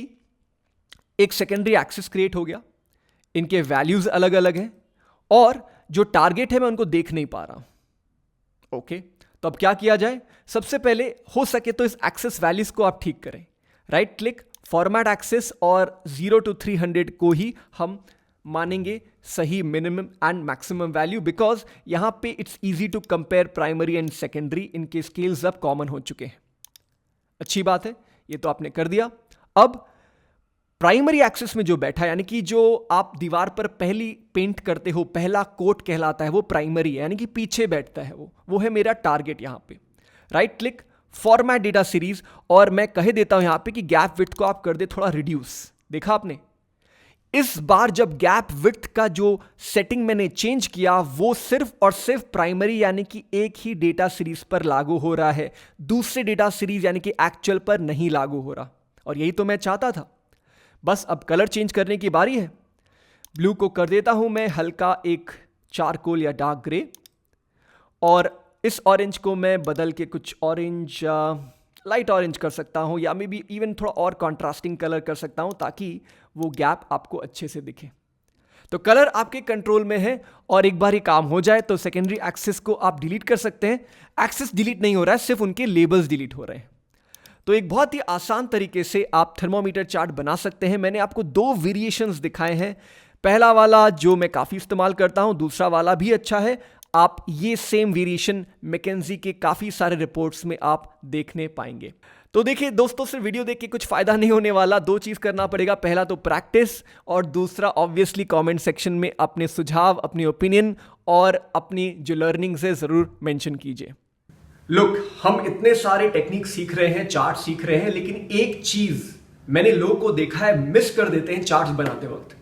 एक सेकेंडरी एक्सिस क्रिएट हो गया, इनके वैल्यूज अलग अलग हैं और जो टारगेट है मैं उनको देख नहीं पा रहा हूं. ओके, तो अब क्या किया जाए? सबसे पहले हो सके तो इस एक्सेस वैल्यूज को आप ठीक करें. राइट क्लिक, फॉर्मेट एक्सेस, और 0 to 300 को ही हम मानेंगे सही minimum and maximum value, because यहां पे it's easy to compare primary and secondary. इनके स्केल्स अब कॉमन हो चुके हैं. अच्छी बात है, ये तो आपने कर दिया. अब प्राइमरी एक्सिस में जो बैठा है, यानी कि जो आप दीवार पर पहली पेंट करते हो, पहला कोट कहलाता है, वो प्राइमरी है, यानी कि पीछे बैठता है, वो है मेरा टारगेट यहां पे. Right click, format data series, और मैं कह देता हूं यहां पे कि गैप विड्थ को आप कर दे थोड़ा रिड्यूस. देखा आपने, इस बार जब गैप विड्थ का जो सेटिंग मैंने चेंज किया वो सिर्फ और सिर्फ प्राइमरी यानी कि एक ही डेटा सीरीज पर लागू हो रहा है, दूसरे डेटा सीरीज यानी कि एक्चुअल पर नहीं लागू हो रहा. और यही तो मैं चाहता था. बस अब कलर चेंज करने की बारी है. ब्लू को कर देता हूं मैं हल्का एक चारकोल या डार्क ग्रे, और इस ऑरेंज को मैं बदल के कुछ ऑरेंज, लाइट ऑरेंज कर सकता हूं, या मे बी इवन थोड़ा और कॉन्ट्रास्टिंग कलर कर सकता हूं ताकि वो गैप आपको अच्छे से दिखे. तो कलर आपके कंट्रोल में है, और एक बार ये काम हो जाए तो सेकेंडरी एक्सिस को आप डिलीट कर सकते हैं. एक्सिस डिलीट नहीं हो रहा है, सिर्फ उनके लेबल्स डिलीट हो रहे हैं. तो एक बहुत ही आसान तरीके से आप थर्मोमीटर चार्ट बना सकते हैं. मैंने आपको 2 वेरिएशंस दिखाए हैं. पहला वाला जो मैं काफ़ी इस्तेमाल करता हूं, दूसरा वाला भी अच्छा है. आप ये सेम वेरिएशन मैकेंजी के काफ़ी सारे रिपोर्ट्स में आप देखने पाएंगे. तो देखिए दोस्तों, सिर्फ वीडियो देख के कुछ फायदा नहीं होने वाला। दो चीज करना पड़ेगा, पहला तो प्रैक्टिस और दूसरा ऑब्वियसली कमेंट सेक्शन में अपने सुझाव, अपनी ओपिनियन और अपनी जो लर्निंग से जरूर मेंशन कीजिए। लुक, हम इतने सारे टेक्निक सीख रहे हैं, चार्ट सीख रहे हैं, लेकिन एक चीज मैंने लोगों को देखा है मिस कर देते हैं चार्ट्स बनाते वक्त,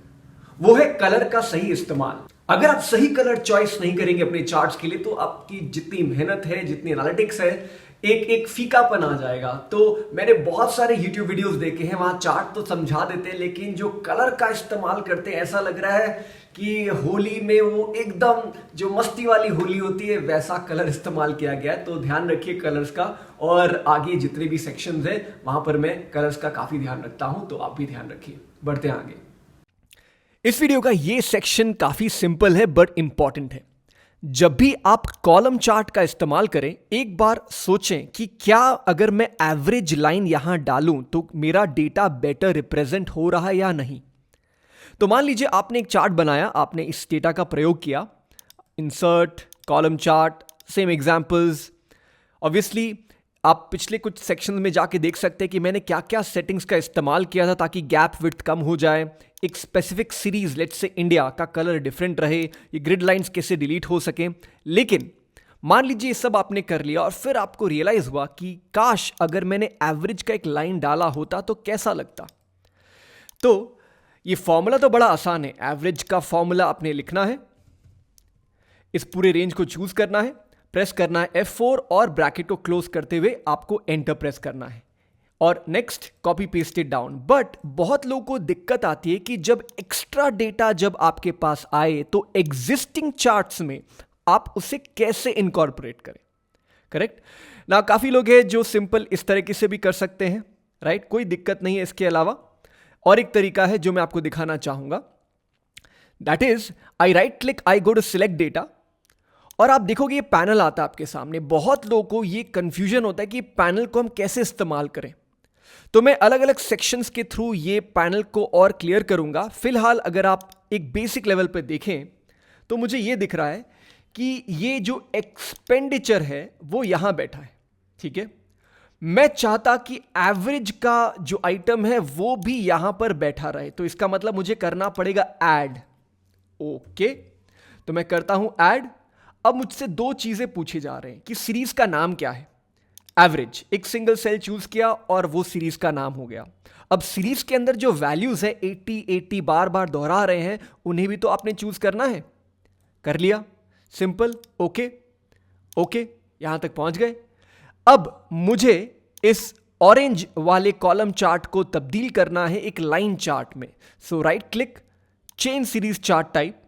वो है कलर का सही इस्तेमाल। अगर आप सही कलर चॉइस नहीं करेंगे अपने चार्ट्स के लिए तो आपकी जितनी मेहनत है, जितनी एनालिटिक्स है, एक फीकापन आ जाएगा। तो मैंने बहुत सारे YouTube वीडियोस देखे हैं, वहां चार्ट तो समझा देते हैं, लेकिन जो कलर का इस्तेमाल करते हैं ऐसा लग रहा है कि होली में वो एकदम जो मस्ती वाली होली होती है वैसा कलर इस्तेमाल किया गया है। तो ध्यान रखिए कलर्स का, और आगे जितने भी सेक्शंस हैं वहां पर मैं कलर्स का काफी ध्यान रखता हूं, तो आप भी ध्यान रखिए। बढ़ते हैं आगे। इस वीडियो का ये सेक्शन काफी सिंपल है बट इंपॉर्टेंट है। जब भी आप कॉलम चार्ट का इस्तेमाल करें, एक बार सोचें कि क्या अगर मैं एवरेज लाइन यहां डालूं तो मेरा डेटा बेटर रिप्रेजेंट हो रहा है या नहीं। तो मान लीजिए आपने एक चार्ट बनाया, आपने इस डेटा का प्रयोग किया, insert, column chart, same examples. Obviously आप पिछले कुछ सेक्शंस में जाके देख सकते हैं कि मैंने क्या क्या सेटिंग्स का इस्तेमाल किया था ताकि गैप विड्थ कम हो जाए, एक specific series let's say India का कलर डिफरेंट रहे, ये ग्रिड लाइंस कैसे डिलीट हो सके। लेकिन मान लीजिए ये सब आपने कर लिया और फिर आपको रियलाइज हुआ कि काश अगर मैंने एवरेज का एक लाइन डाला होता तो कैसा लगता। तो ये फॉर्मूला तो बड़ा आसान है। एवरेज का फॉर्मूला आपने लिखना है, इस पूरे रेंज को चूज करना है, प्रेस करना है F4 और ब्रैकेट को क्लोज करते हुए आपको एंटर प्रेस करना है और next copy paste it down. But बहुत लोगों को दिक्कत आती है कि जब एक्स्ट्रा डेटा जब आपके पास आए तो एग्जिस्टिंग चार्ट्स में आप उसे कैसे इनकॉर्पोरेट करें। करेक्ट ना, काफी लोग हैं जो सिंपल इस तरीके से भी कर सकते हैं, राइट, कोई दिक्कत नहीं है इसके अलावा। और एक तरीका है जो मैं आपको दिखाना चाहूंगा, that is I right click, I go to select data और आप देखोगे ये पैनल आता है आपके सामने। बहुत लोगों को ये कंफ्यूजन होता है कि पैनल को हम कैसे इस्तेमाल करें, तो मैं अलग अलग सेक्शंस के थ्रू ये पैनल को और क्लियर करूंगा। फिलहाल अगर आप एक बेसिक लेवल पे देखें तो मुझे ये दिख रहा है कि ये जो एक्सपेंडिचर है वो यहां बैठा है, ठीक है। मैं चाहता कि एवरेज का जो आइटम है वो भी यहां पर बैठा रहे, तो इसका मतलब मुझे करना पड़ेगा ऐड। ओके, तो मैं करता हूं ऐड। अब मुझसे दो चीजें पूछे जा रहे हैं कि सीरीज का नाम क्या है। एवरेज, एक सिंगल सेल चूज किया और वो सीरीज का नाम हो गया। अब सीरीज के अंदर जो वैल्यूज है 80 बार बार दोहरा रहे हैं, उन्हें भी तो आपने चूज करना है। कर लिया, सिंपल, ओके ओके, यहां तक पहुंच गए। अब मुझे इस ऑरेंज वाले कॉलम चार्ट को तब्दील करना है एक लाइन चार्ट में। So right click, change series chart type.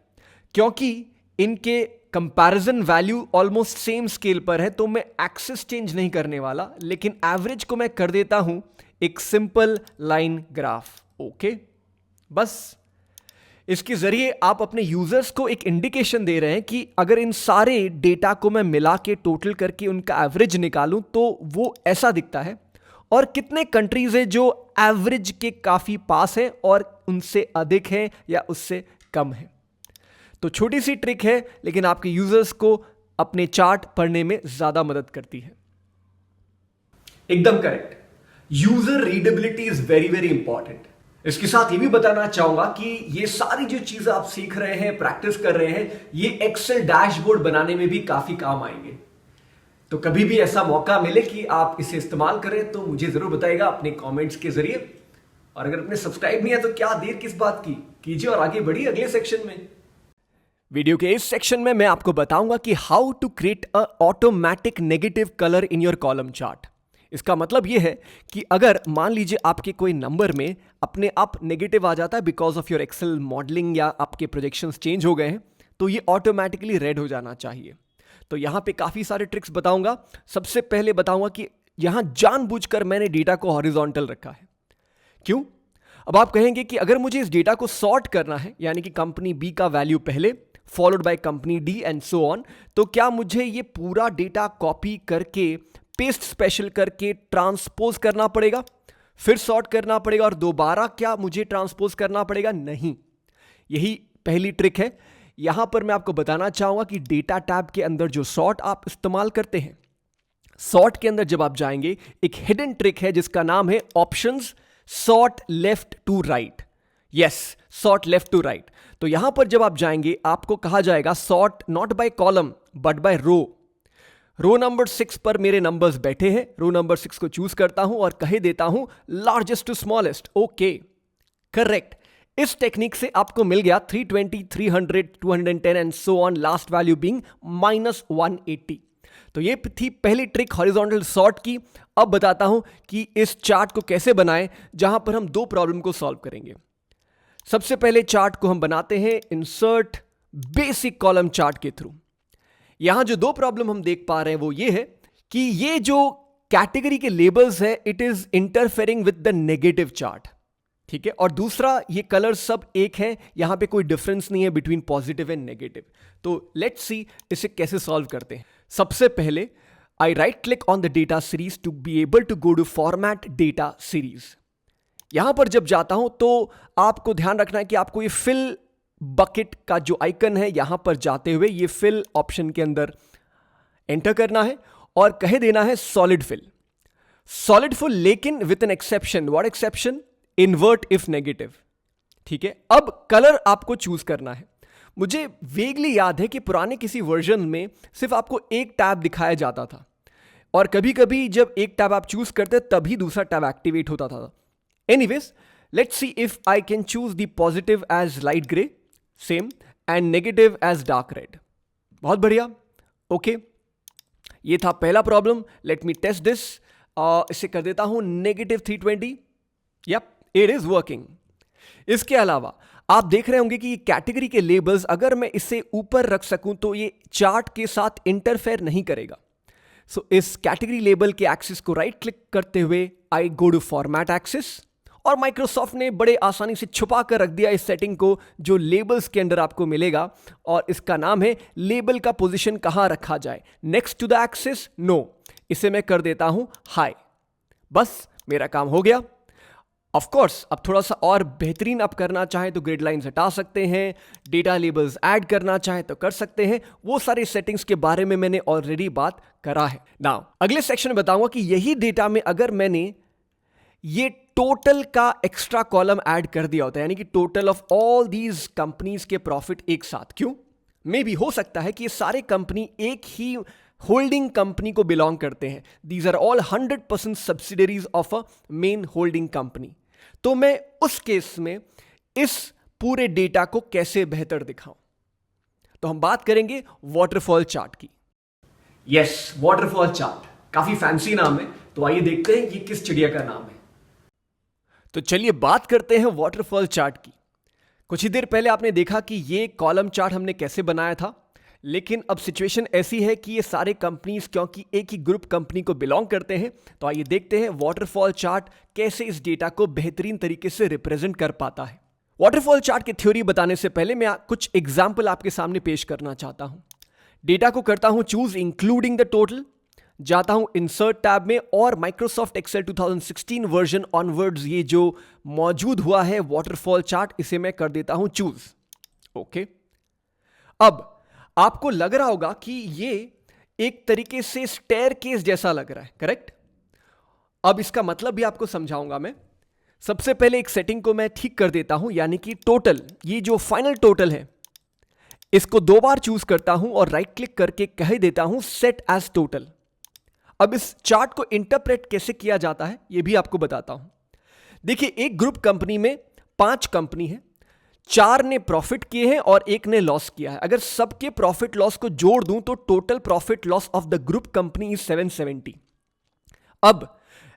क्योंकि इनके comparison value almost same scale पर है तो मैं एक्सेस चेंज नहीं करने वाला, लेकिन एवरेज को मैं कर देता हूं एक सिंपल लाइन ग्राफ। ओके, बस इसके जरिए आप अपने यूजर्स को एक इंडिकेशन दे रहे हैं कि अगर इन सारे डेटा को मैं मिला के टोटल करके उनका एवरेज निकालूं तो वो ऐसा दिखता है, और कितने कंट्रीज है जो एवरेज के काफी पास है और उनसे अधिक है या उससे कम है। तो छोटी सी ट्रिक है लेकिन आपके यूजर्स को अपने चार्ट पढ़ने में ज्यादा मदद करती है। एकदम correct, user readability is very very important. इसके साथ ये भी बताना चाहूंगा कि ये सारी जो चीजें आप सीख रहे हैं, प्रैक्टिस कर रहे हैं, ये एक्सेल डैशबोर्ड बनाने में भी काफी काम आएंगे। तो कभी भी ऐसा मौका मिले कि आप इसे इस्तेमाल करें तो मुझे जरूर बताइएगा अपने कमेंट्स के जरिए। और अगर अपने सब्सक्राइब नहीं है तो क्या देर किस बात की, कीजिए और आगे बढ़िए अगले सेक्शन में। वीडियो के इस सेक्शन में मैं आपको बताऊंगा कि how to create a automatic negative colour in your column chart. इसका मतलब यह है कि अगर मान लीजिए आपके कोई नंबर में अपने आप नेगेटिव आ जाता है because of your Excel modelling या आपके प्रोजेक्शंस चेंज हो गए हैं, तो ये ऑटोमेटिकली रेड हो जाना चाहिए। तो यहां पे काफी सारे ट्रिक्स बताऊंगा। सबसे पहले बताऊंगा कि यहां जानबूझकर मैंने डेटा को हॉरिजॉन्टल रखा है। क्यों? अब आप कहेंगे कि अगर मुझे इस डेटा को सॉर्ट करना है, यानी कि कंपनी बी का वैल्यू पहले followed by company D and so on, तो क्या मुझे ये पूरा डेटा कॉपी करके पेस्ट स्पेशल करके ट्रांसपोज करना पड़ेगा, फिर सॉर्ट करना पड़ेगा और दोबारा क्या मुझे ट्रांसपोज करना पड़ेगा? नहीं, यही पहली ट्रिक है। यहां पर मैं आपको बताना चाहूंगा कि डेटा टैब के अंदर जो सॉर्ट आप इस्तेमाल करते हैं सॉर्ट के अंदर जब आप जाएंगे, एक हिडन ट्रिक है जिसका नाम है options sort left to right. Yes, sort left to right. तो यहां पर जब आप जाएंगे आपको कहा जाएगा sort not by column but by row number 6 पर मेरे नंबर्स बैठे हैं, रो नंबर 6 को चूज करता हूं और कह देता हूं largest to smallest. Okay, correct. इस टेक्निक से आपको मिल गया 320, 300, 210 and so on, last value being -180। तो ये थी पहली ट्रिक हॉरिजॉन्टल सॉर्ट की। अब बताता हूं कि इस चार्ट को कैसे बनाएं जहां पर हम दो प्रॉब्लम को सॉल्व करेंगे। सबसे पहले चार्ट को हम बनाते हैं इंसर्ट बेसिक कॉलम चार्ट के थ्रू। यहां जो दो प्रॉब्लम हम देख पा रहे हैं वो ये है कि ये जो कैटेगरी के लेबल्स है it is interfering with the negative chart, ठीक है। और दूसरा, ये कलर सब एक है, यहां पे कोई डिफरेंस नहीं है बिटवीन पॉजिटिव एंड नेगेटिव। तो लेट्स सी इसे कैसे सॉल्व करते हैं। सबसे पहले I right click on the data series to be able to go to format data series. यहां पर जब जाता हूं तो आपको ध्यान रखना है कि आपको ये फिल बकेट का जो आइकन है यहां पर जाते हुए ये फिल ऑप्शन के अंदर एंटर करना है और कह देना है सॉलिड फिल, लेकिन with an exception. What exception? Invert if negative, ठीक है। अब कलर आपको चूज करना है। मुझे वेगली याद है कि पुराने किसी वर्जन में सिर्फ आपको एक टैब दिखाया जाता था और कभी कभी जब एक टैब आप चूज करते तभी दूसरा टैब एक्टिवेट होता था। Anyways, let's see if I can choose the positive as light grey, same, and negative as dark red. बहुत बढ़िया, ओके। ये था पहला problem. Let me test this. इसे कर देता हूं -320। Yup, it is working. इसके अलावा आप देख रहे होंगे कि ये कैटेगरी के लेबल्स अगर मैं इसे ऊपर रख सकूं तो ये चार्ट के साथ इंटरफेयर नहीं करेगा। सो इस कैटेगरी लेबल के एक्सिस को राइट क्लिक करते हुए आई गो टू फॉर्मेट एक्सिस, और माइक्रोसॉफ्ट ने बड़े आसानी से छुपा कर रख दिया इस सेटिंग को जो लेबल्स के अंदर आपको मिलेगा, और इसका नाम है लेबल का पोजीशन कहां रखा जाए, next to the axis, no. इसे मैं कर देता हूं हाई। बस मेरा काम हो गया। ऑफ कोर्स अब थोड़ा सा और बेहतरीन आप करना चाहें तो ग्रिड लाइंस हटा सकते हैं, डेटा लेबल्स ऐड करना चाहें तो कर सकते हैं। वो सारे सेटिंग्स के बारे में मैंने ऑलरेडी बात करा है। नाउ अगले सेक्शन में बताऊंगा कि यही डेटा में अगर मैंने ये टोटल का एक्स्ट्रा कॉलम ऐड कर दिया होता है, यानी कि total of all these companies के प्रॉफिट एक साथ, क्यों? मे भी हो सकता है कि ये सारे कंपनी एक ही होल्डिंग कंपनी को बिलोंग करते हैं। These are all 100% subsidiaries of a main holding company. तो मैं उस केस में इस पूरे डेटा को कैसे बेहतर दिखाऊं, तो हम बात करेंगे वाटरफॉल चार्ट की। यस, वाटरफॉल चार्ट काफी फैंसी नाम है, तो आइए देखते हैं ये किस चिड़िया का नाम है। तो चलिए बात करते हैं वाटरफॉल चार्ट की। कुछ ही देर पहले आपने देखा कि ये कॉलम चार्ट हमने कैसे बनाया था, लेकिन अब सिचुएशन ऐसी है कि ये सारे कंपनीज क्योंकि एक ही ग्रुप कंपनी को बिलोंग करते हैं, तो आइए देखते हैं वाटरफॉल चार्ट कैसे इस डेटा को बेहतरीन तरीके से रिप्रेजेंट कर पाता है। वाटरफॉल चार्ट की थ्योरी बताने से पहले मैं कुछ एग्जाम्पल आपके सामने पेश करना चाहता हूं। डेटा को करता हूं चूज इंक्लूडिंग द टोटल, जाता हूं इंसर्ट टैब में और माइक्रोसॉफ्ट एक्सेल 2016 वर्जन ऑनवर्ड्स ये जो मौजूद हुआ है वाटरफॉल चार्ट, इसे मैं कर देता हूं चूज। ओके, अब आपको लग रहा होगा कि ये एक तरीके से स्टेयरकेस जैसा लग रहा है, करेक्ट? अब इसका मतलब भी आपको समझाऊंगा मैं। सबसे पहले एक सेटिंग को मैं ठीक कर देता हूं, यानी कि टोटल, ये जो फाइनल टोटल है इसको 2 बार चूज करता हूं और राइट क्लिक करके कह देता हूं सेट एज टोटल। अब इस चार्ट को इंटरप्रेट कैसे किया जाता है यह भी आपको बताता हूं। देखिए, एक ग्रुप कंपनी में 5 कंपनी है, 4 ने प्रॉफिट किए हैं और 1 ने लॉस किया है। अगर सबके प्रॉफिट लॉस को जोड़ दूं तो total profit loss of the group company is 770। अब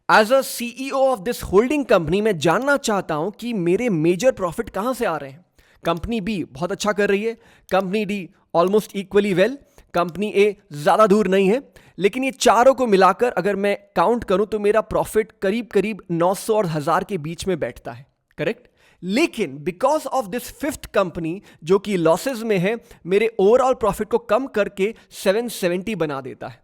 as a CEO of this holding company मैं जानना चाहता हूं कि मेरे मेजर प्रॉफिट कहां से आ रहे हैं। कंपनी बी बहुत अच्छा कर रही है, company D almost equally well, company A ज्यादा दूर नहीं है, लेकिन ये चारों को मिलाकर अगर मैं काउंट करूं तो मेरा प्रॉफिट करीब करीब 900 और 1000 के बीच में बैठता है, करेक्ट? लेकिन because of this 5th company जो कि लॉसेज में है, मेरे ओवरऑल प्रॉफिट को कम करके 770 बना देता है।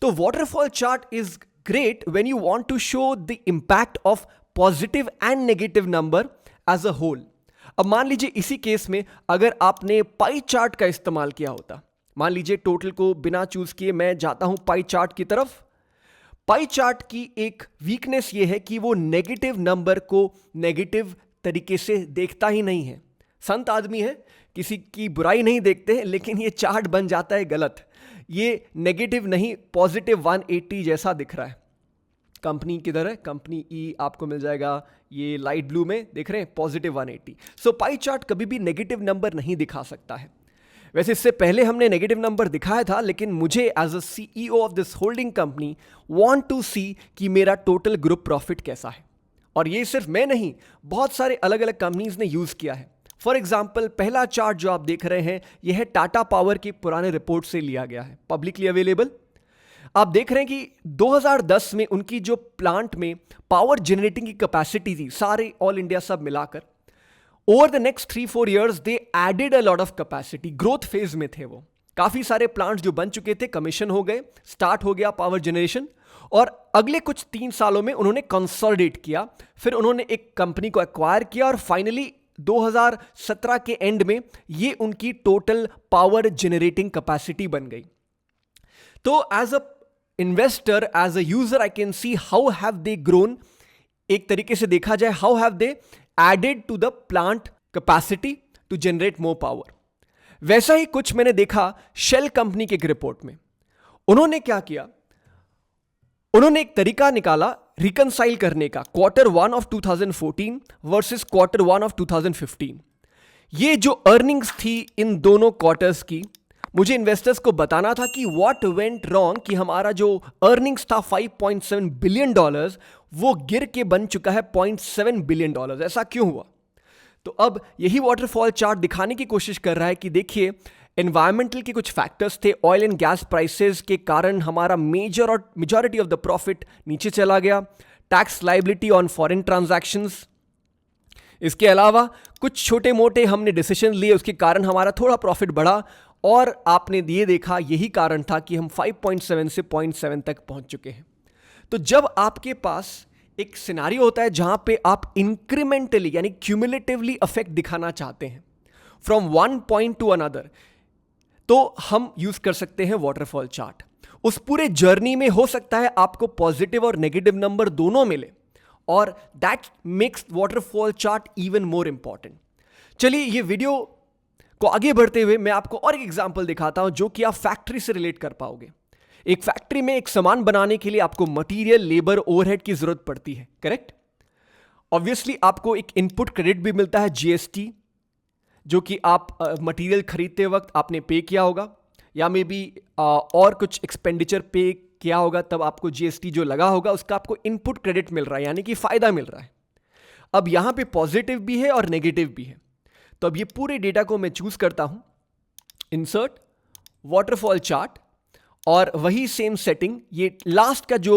तो waterfall chart is great when you want to show the impact of positive and negative number as a whole. अब मान लीजिए इसी केस में अगर आपने पाई चार्ट का इस्तेमाल किया होता, मान लीजिए टोटल को बिना चूज किए मैं जाता हूं पाई चार्ट की तरफ, पाई चार्ट की एक वीकनेस ये है कि वो नेगेटिव नंबर को नेगेटिव तरीके से देखता ही नहीं है। संत आदमी है, किसी की बुराई नहीं देखते हैं, लेकिन ये चार्ट बन जाता है गलत। ये नेगेटिव नहीं, पॉजिटिव 180 जैसा दिख रहा है। कंपनी किधर है? कंपनी ई आपको मिल जाएगा ये लाइट ब्लू में, देख रहे हैं, पॉजिटिव 180। सो पाई चार्ट कभी भी नेगेटिव नंबर नहीं दिखा सकता है। वैसे इससे पहले हमने नेगेटिव नंबर दिखाया था, लेकिन मुझे as a CEO of this holding company want to see कि मेरा टोटल ग्रुप प्रॉफिट कैसा है। और ये सिर्फ मैं नहीं, बहुत सारे अलग अलग कंपनीज ने यूज किया है। फॉर एग्जाम्पल, पहला चार्ट जो आप देख रहे हैं यह है टाटा पावर की पुराने रिपोर्ट से लिया गया है, पब्लिकली अवेलेबल। आप देख रहे हैं कि 2010 में उनकी जो प्लांट में पावर जनरेटिंग की कैपेसिटी थी, सारे ऑल इंडिया सब मिलाकर, over the next 3-4 years they added a lot of capacity. Growth phase में थे वो, काफी सारे प्लांट्स जो बन चुके थे कमीशन हो गए, स्टार्ट हो गया पावर जनरेशन, और अगले कुछ 3 सालों में उन्होंने कंसोलिडेट किया। फिर उन्होंने एक कंपनी को एक्वायर किया और फाइनली 2017 के एंड में ये उनकी टोटल पावर जनरेटिंग कैपेसिटी बन गई। तो as a investor, as a user, I can see how have they grown. एक तरीके से देखा जाए, how have they added to the plant capacity to generate more power. वैसा ही कुछ मैंने देखा शेल कंपनी के एक रिपोर्ट में। उन्होंने क्या किया, उन्होंने एक तरीका निकाला रिकंसाइल करने का, Q1 of 2014 versus Q1 of 2015। ये जो अर्निंग्स थी इन दोनों क्वार्टर्स की, मुझे इन्वेस्टर्स को बताना था कि व्हाट वेंट रॉन्ग, कि हमारा जो अर्निंग्स था $5.7 बिलियन, वो गिर के बन चुका है $0.7 बिलियन। ऐसा क्यों हुआ? तो अब यही वाटरफॉल चार्ट दिखाने की कोशिश कर रहा है कि देखिए, एनवायरमेंटल के कुछ फैक्टर्स थे, ऑयल एंड गैस प्राइसेस के कारण हमारा मेजर और मेजॉरिटी ऑफ द प्रॉफिट नीचे चला गया। Tax liability on foreign transactions, इसके अलावा कुछ छोटे मोटे हमने डिसीजन लिए, उसके कारण हमारा थोड़ा प्रॉफिट बढ़ा। और आपने ये देखा, यही कारण था कि हम 5.7 से 0.7 तक पहुंच चुके हैं। तो जब आपके पास एक सिनारियो होता है जहां पे आप इंक्रीमेंटली यानी क्यूमुलेटिवली इफेक्ट दिखाना चाहते हैं from one point two another, तो हम यूज कर सकते हैं वाटरफॉल चार्ट। उस पूरे जर्नी में हो सकता है आपको पॉजिटिव और नेगेटिव नंबर दोनों मिले, और that makes waterfall chart even more important. चलिए, ये वीडियो को आगे बढ़ते हुए मैं आपको और एक एग्जांपल दिखाता हूं जो कि आप फैक्ट्री से रिलेट कर पाओगे। एक फैक्ट्री में एक सामान बनाने के लिए आपको मटेरियल, लेबर, ओवरहेड की जरूरत पड़ती है, करेक्ट? ऑब्वियसली आपको एक इनपुट क्रेडिट भी मिलता है, जीएसटी, जो कि आप मटेरियल खरीदते वक्त आपने पे किया होगा, या मे बी और कुछ एक्सपेंडिचर पे किया होगा, तब आपको जीएसटी जो लगा होगा उसका आपको इनपुट क्रेडिट मिल रहा है, यानी कि फायदा मिल रहा है। अब यहां पे पॉजिटिव भी है और नेगेटिव भी है। तो अब ये पूरे डेटा को मैं चूज करता हूं, इंसर्ट वाटरफॉल चार्ट, और वही सेम सेटिंग, ये लास्ट का जो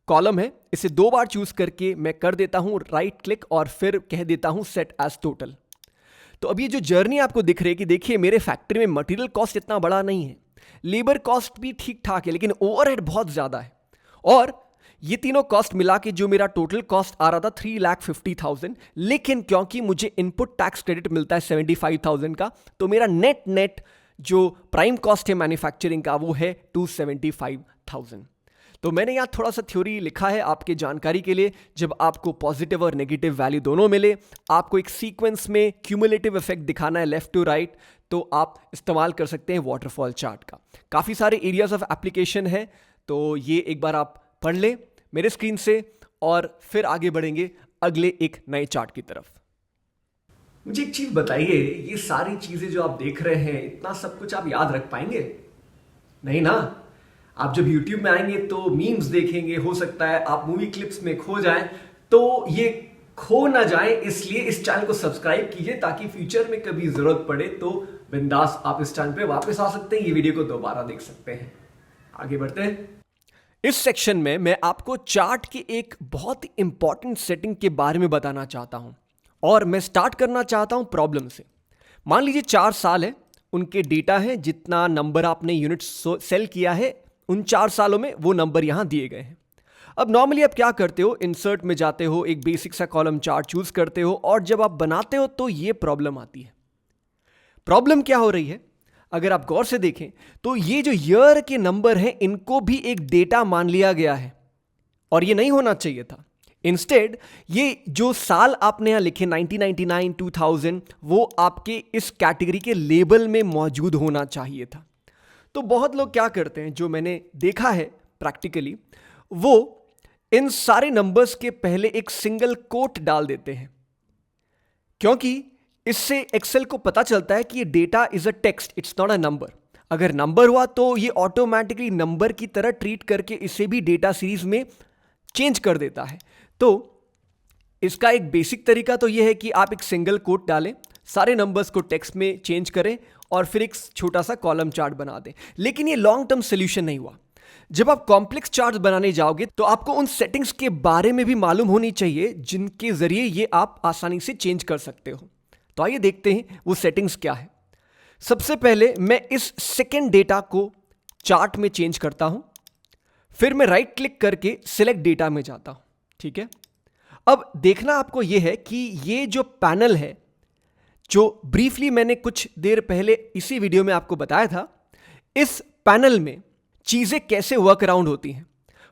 कॉलम है इसे 2 बार चूज करके मैं कर देता हूं राइट क्लिक, और फिर कह देता हूं सेट एज टोटल। तो अब ये जो जर्नी आपको दिख रही है कि देखिए, मेरे फैक्ट्री में मटेरियल कॉस्ट इतना बड़ा नहीं है, लेबर कॉस्ट भी ठीक ठाक है, लेकिन ओवरहेड बहुत ज्यादा है। और ये तीनों कॉस्ट मिला के जो मेरा टोटल कॉस्ट आ रहा था 3,50,000, लेकिन क्योंकि मुझे इनपुट टैक्स क्रेडिट मिलता है 75,000 का, तो मेरा नेट जो प्राइम कॉस्ट है मैन्युफैक्चरिंग का वो है 275,000। तो मैंने यहाँ थोड़ा सा थ्योरी लिखा है आपके जानकारी के लिए। जब आपको पॉजिटिव और नेगेटिव वैल्यू दोनों मिले, आपको एक सीक्वेंस में क्यूमुलेटिव इफेक्ट दिखाना है लेफ्ट टू राइट, तो आप इस्तेमाल कर सकते हैं वाटरफॉल चार्ट का। काफ़ी सारे एरियाज ऑफ एप्लीकेशन है, तो ये एक बार आप पढ़ लें मेरे स्क्रीन से, और फिर आगे बढ़ेंगे अगले एक नए चार्ट की तरफ। मुझे एक चीज बताइए, ये सारी चीजें जो आप देख रहे हैं, इतना सब कुछ आप याद रख पाएंगे? नहीं ना। आप जब YouTube में आएंगे तो मीम्स देखेंगे, हो सकता है आप मूवी क्लिप्स में खो जाएं, तो ये खो ना जाए इसलिए इस चैनल को सब्सक्राइब कीजिए, ताकि फ्यूचर में कभी जरूरत पड़े तो बिंदास आप इस चैनल पे वापस आ सकते हैं, ये वीडियो को दोबारा देख सकते हैं। आगे बढ़ते हैं। इस सेक्शन में मैं आपको चार्ट की एक बहुत इंपॉर्टेंट सेटिंग के बारे में बताना चाहता हूं, और मैं स्टार्ट करना चाहता हूं प्रॉब्लम से। मान लीजिए 4 साल है, उनके डेटा है, जितना नंबर आपने यूनिट सेल किया है उन 4 सालों में वो नंबर यहां दिए गए हैं। अब नॉर्मली आप क्या करते हो, इंसर्ट में जाते हो, एक बेसिक सा कॉलम चार्ट चूज करते हो, और जब आप बनाते हो तो ये प्रॉब्लम आती है। प्रॉब्लम क्या हो रही है, अगर आप गौर से देखें तो ये जो ईयर के नंबर हैं इनको भी एक डेटा मान लिया गया है, और ये नहीं होना चाहिए था। इंस्टेड ये जो साल आपने यहां लिखे 1999, 2000, वो आपके इस कैटेगरी के लेबल में मौजूद होना चाहिए था। तो बहुत लोग क्या करते हैं, जो मैंने देखा है प्रैक्टिकली, वो इन सारे नंबर्स के पहले एक सिंगल कोट डाल देते हैं, क्योंकि इससे एक्सेल को पता चलता है कि ये data is a text, it's not a number. अगर नंबर हुआ तो ये ऑटोमेटिकली नंबर की तरह ट्रीट करके इसे भी डेटा सीरीज में चेंज कर देता है। तो इसका एक बेसिक तरीका तो यह है कि आप एक सिंगल कोट डालें, सारे नंबर्स को टेक्स्ट में चेंज करें और फिर एक छोटा सा कॉलम चार्ट बना दें। लेकिन ये लॉन्ग टर्म सोल्यूशन नहीं हुआ। जब आप कॉम्प्लेक्स चार्ट बनाने जाओगे तो आपको उन सेटिंग्स के बारे में भी मालूम होनी चाहिए जिनके जरिए ये आप आसानी से चेंज कर सकते हो। तो आइए देखते हैं वो सेटिंग्स क्या है। सबसे पहले मैं इस सेकेंड डेटा को चार्ट में चेंज करता हूं, फिर मैं राइट क्लिक करके सिलेक्ट डेटा में जाता हूं। ठीक है, अब देखना आपको यह है कि ये जो पैनल है, जो ब्रीफली मैंने कुछ देर पहले इसी वीडियो में आपको बताया था, इस पैनल में चीजें कैसे वर्क अराउंड होती हैं।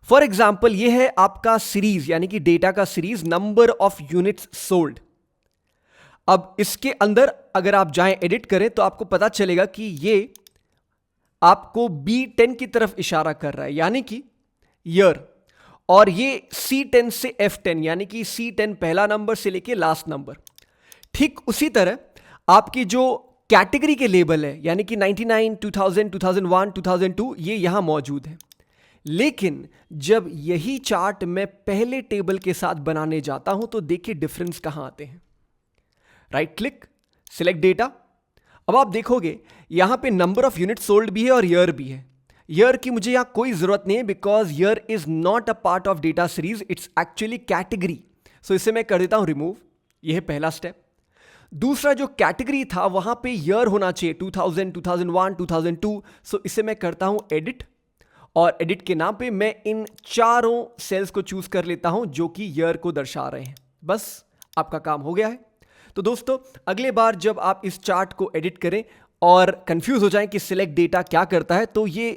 फॉर एग्जाम्पल ये है आपका सीरीज, यानी कि डेटा का series, number of units sold. अब इसके अंदर अगर आप जाएं एडिट करें तो आपको पता चलेगा कि ये आपको B10 की तरफ इशारा कर रहा है, यानी कि ईयर, और ये C10 से F10, यानी कि C10 पहला नंबर से लेके लास्ट नंबर। ठीक उसी तरह आपकी जो कैटेगरी के लेबल है, यानी कि 99, 2000, 2001, 2002, ये यहां मौजूद है। लेकिन जब यही चार्ट मैं पहले टेबल के साथ बनाने जाता हूं तो देखिए डिफरेंस कहां आते हैं। Right click, select data. अब आप देखोगे यहां पे नंबर ऑफ यूनिट सोल्ड भी है और ईयर भी है। ईयर की मुझे यहां कोई जरूरत नहीं है, because year is not a part of data series, it's actually category. So इसे मैं कर देता हूं रिमूव। यह है पहला स्टेप। दूसरा जो कैटेगरी था वहां पे ईयर होना चाहिए, 2000, 2001, 2002। सो इसे मैं करता हूं एडिट, और एडिट के नाम पे मैं इन चारों सेल्स को चूज कर लेता हूं जो कि ईयर को दर्शा रहे हैं। बस आपका काम हो गया है। तो दोस्तों, अगले बार जब आप इस चार्ट को एडिट करें और कंफ्यूज हो जाएं कि सिलेक्ट डेटा क्या करता है, तो ये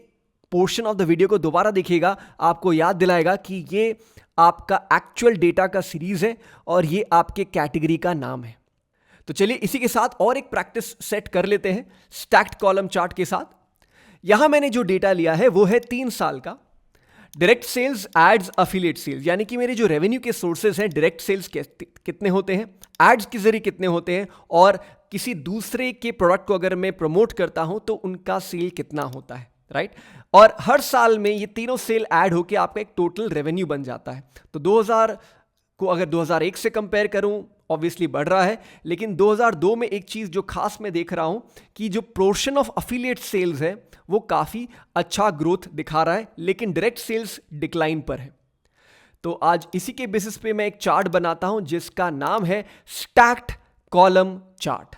पोर्शन ऑफ द वीडियो को दोबारा देखिएगा, आपको याद दिलाएगा कि ये आपका एक्चुअल डेटा का सीरीज है और ये आपके कैटेगरी का नाम है। तो चलिए इसी के साथ और एक प्रैक्टिस सेट कर लेते हैं स्टैक्ड कॉलम चार्ट के साथ। यहां मैंने जो डेटा लिया है वो है 3 साल का। Direct sales, ads, affiliate sales, यानी कि मेरे जो रेवेन्यू के सोर्सेज हैं, डायरेक्ट सेल्स कितने होते हैं, एड्स के जरिए कितने होते हैं, और किसी दूसरे के प्रोडक्ट को अगर मैं प्रमोट करता हूं तो उनका सेल कितना होता है। राइट, और हर साल में ये तीनों सेल ऐड होकर आपका एक टोटल रेवेन्यू बन जाता है। तो 2000 को अगर 2001 से कंपेयर करूं, ऑब्वियसली बढ़ रहा है, लेकिन 2002 में एक चीज जो खास मैं देख रहा हूं कि जो पोर्शन ऑफ अफिलिएट सेल्स है वो काफी अच्छा ग्रोथ दिखा रहा है, लेकिन डायरेक्ट सेल्स डिक्लाइन पर है। तो आज इसी के बेसिस पे मैं एक चार्ट बनाता हूं जिसका नाम है स्टैक्ड कॉलम चार्ट।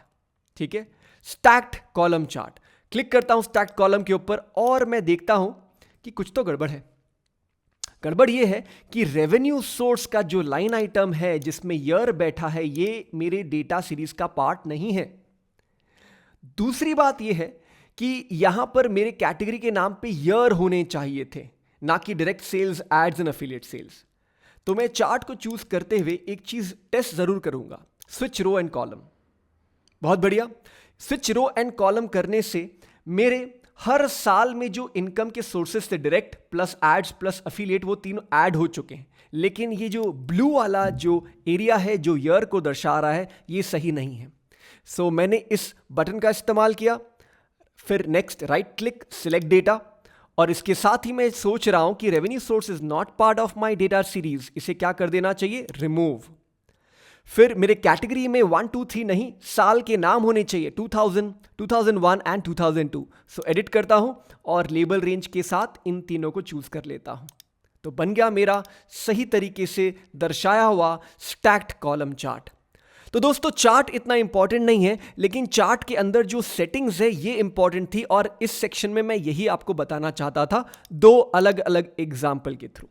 ठीक है, स्टैक्ड कॉलम चार्ट। क्लिक करता हूं स्टैक्ड कॉलम के ऊपर और मैं देखता हूं कि कुछ तो गड़बड़ है। गड़बड़ यह है कि रेवेन्यू सोर्स का जो लाइन आइटम है जिसमें ईयर बैठा है, ये मेरे डेटा सीरीज का पार्ट नहीं है। दूसरी बात यह है कि यहां पर मेरे कैटेगरी के नाम पे ईयर होने चाहिए थे, ना कि direct sales, ads and affiliate sales. तो मैं चार्ट को चूज करते हुए एक चीज टेस्ट जरूर करूंगा, स्विच रो एंड कॉलम। बहुत बढ़िया, स्विच रो एंड कॉलम करने से मेरे हर साल में जो इनकम के सोर्सेस थे, direct plus ads plus affiliate, वो तीनों ऐड हो चुके हैं। लेकिन ये जो ब्लू वाला जो एरिया है जो ईयर को दर्शा रहा है, ये सही नहीं है। सो मैंने इस बटन का इस्तेमाल किया, फिर next right click, select data, और इसके साथ ही मैं सोच रहा हूं कि revenue source is not part of my data series, इसे क्या कर देना चाहिए, रिमूव। फिर मेरे कैटेगरी में 1, 2, 3 नहीं, साल के नाम होने चाहिए, 2000, 2001 एंड 2002। सो एडिट करता हूं और लेबल रेंज के साथ इन तीनों को चूज कर लेता हूं। तो बन गया मेरा सही तरीके से दर्शाया हुआ स्टैक्ड कॉलम चार्ट। तो दोस्तों, चार्ट इतना इंपॉर्टेंट नहीं है, लेकिन चार्ट के अंदर जो सेटिंग्स है ये इंपॉर्टेंट थी, और इस सेक्शन में मैं यही आपको बताना चाहता था 2 अलग अलग एग्जाम्पल के थ्रू।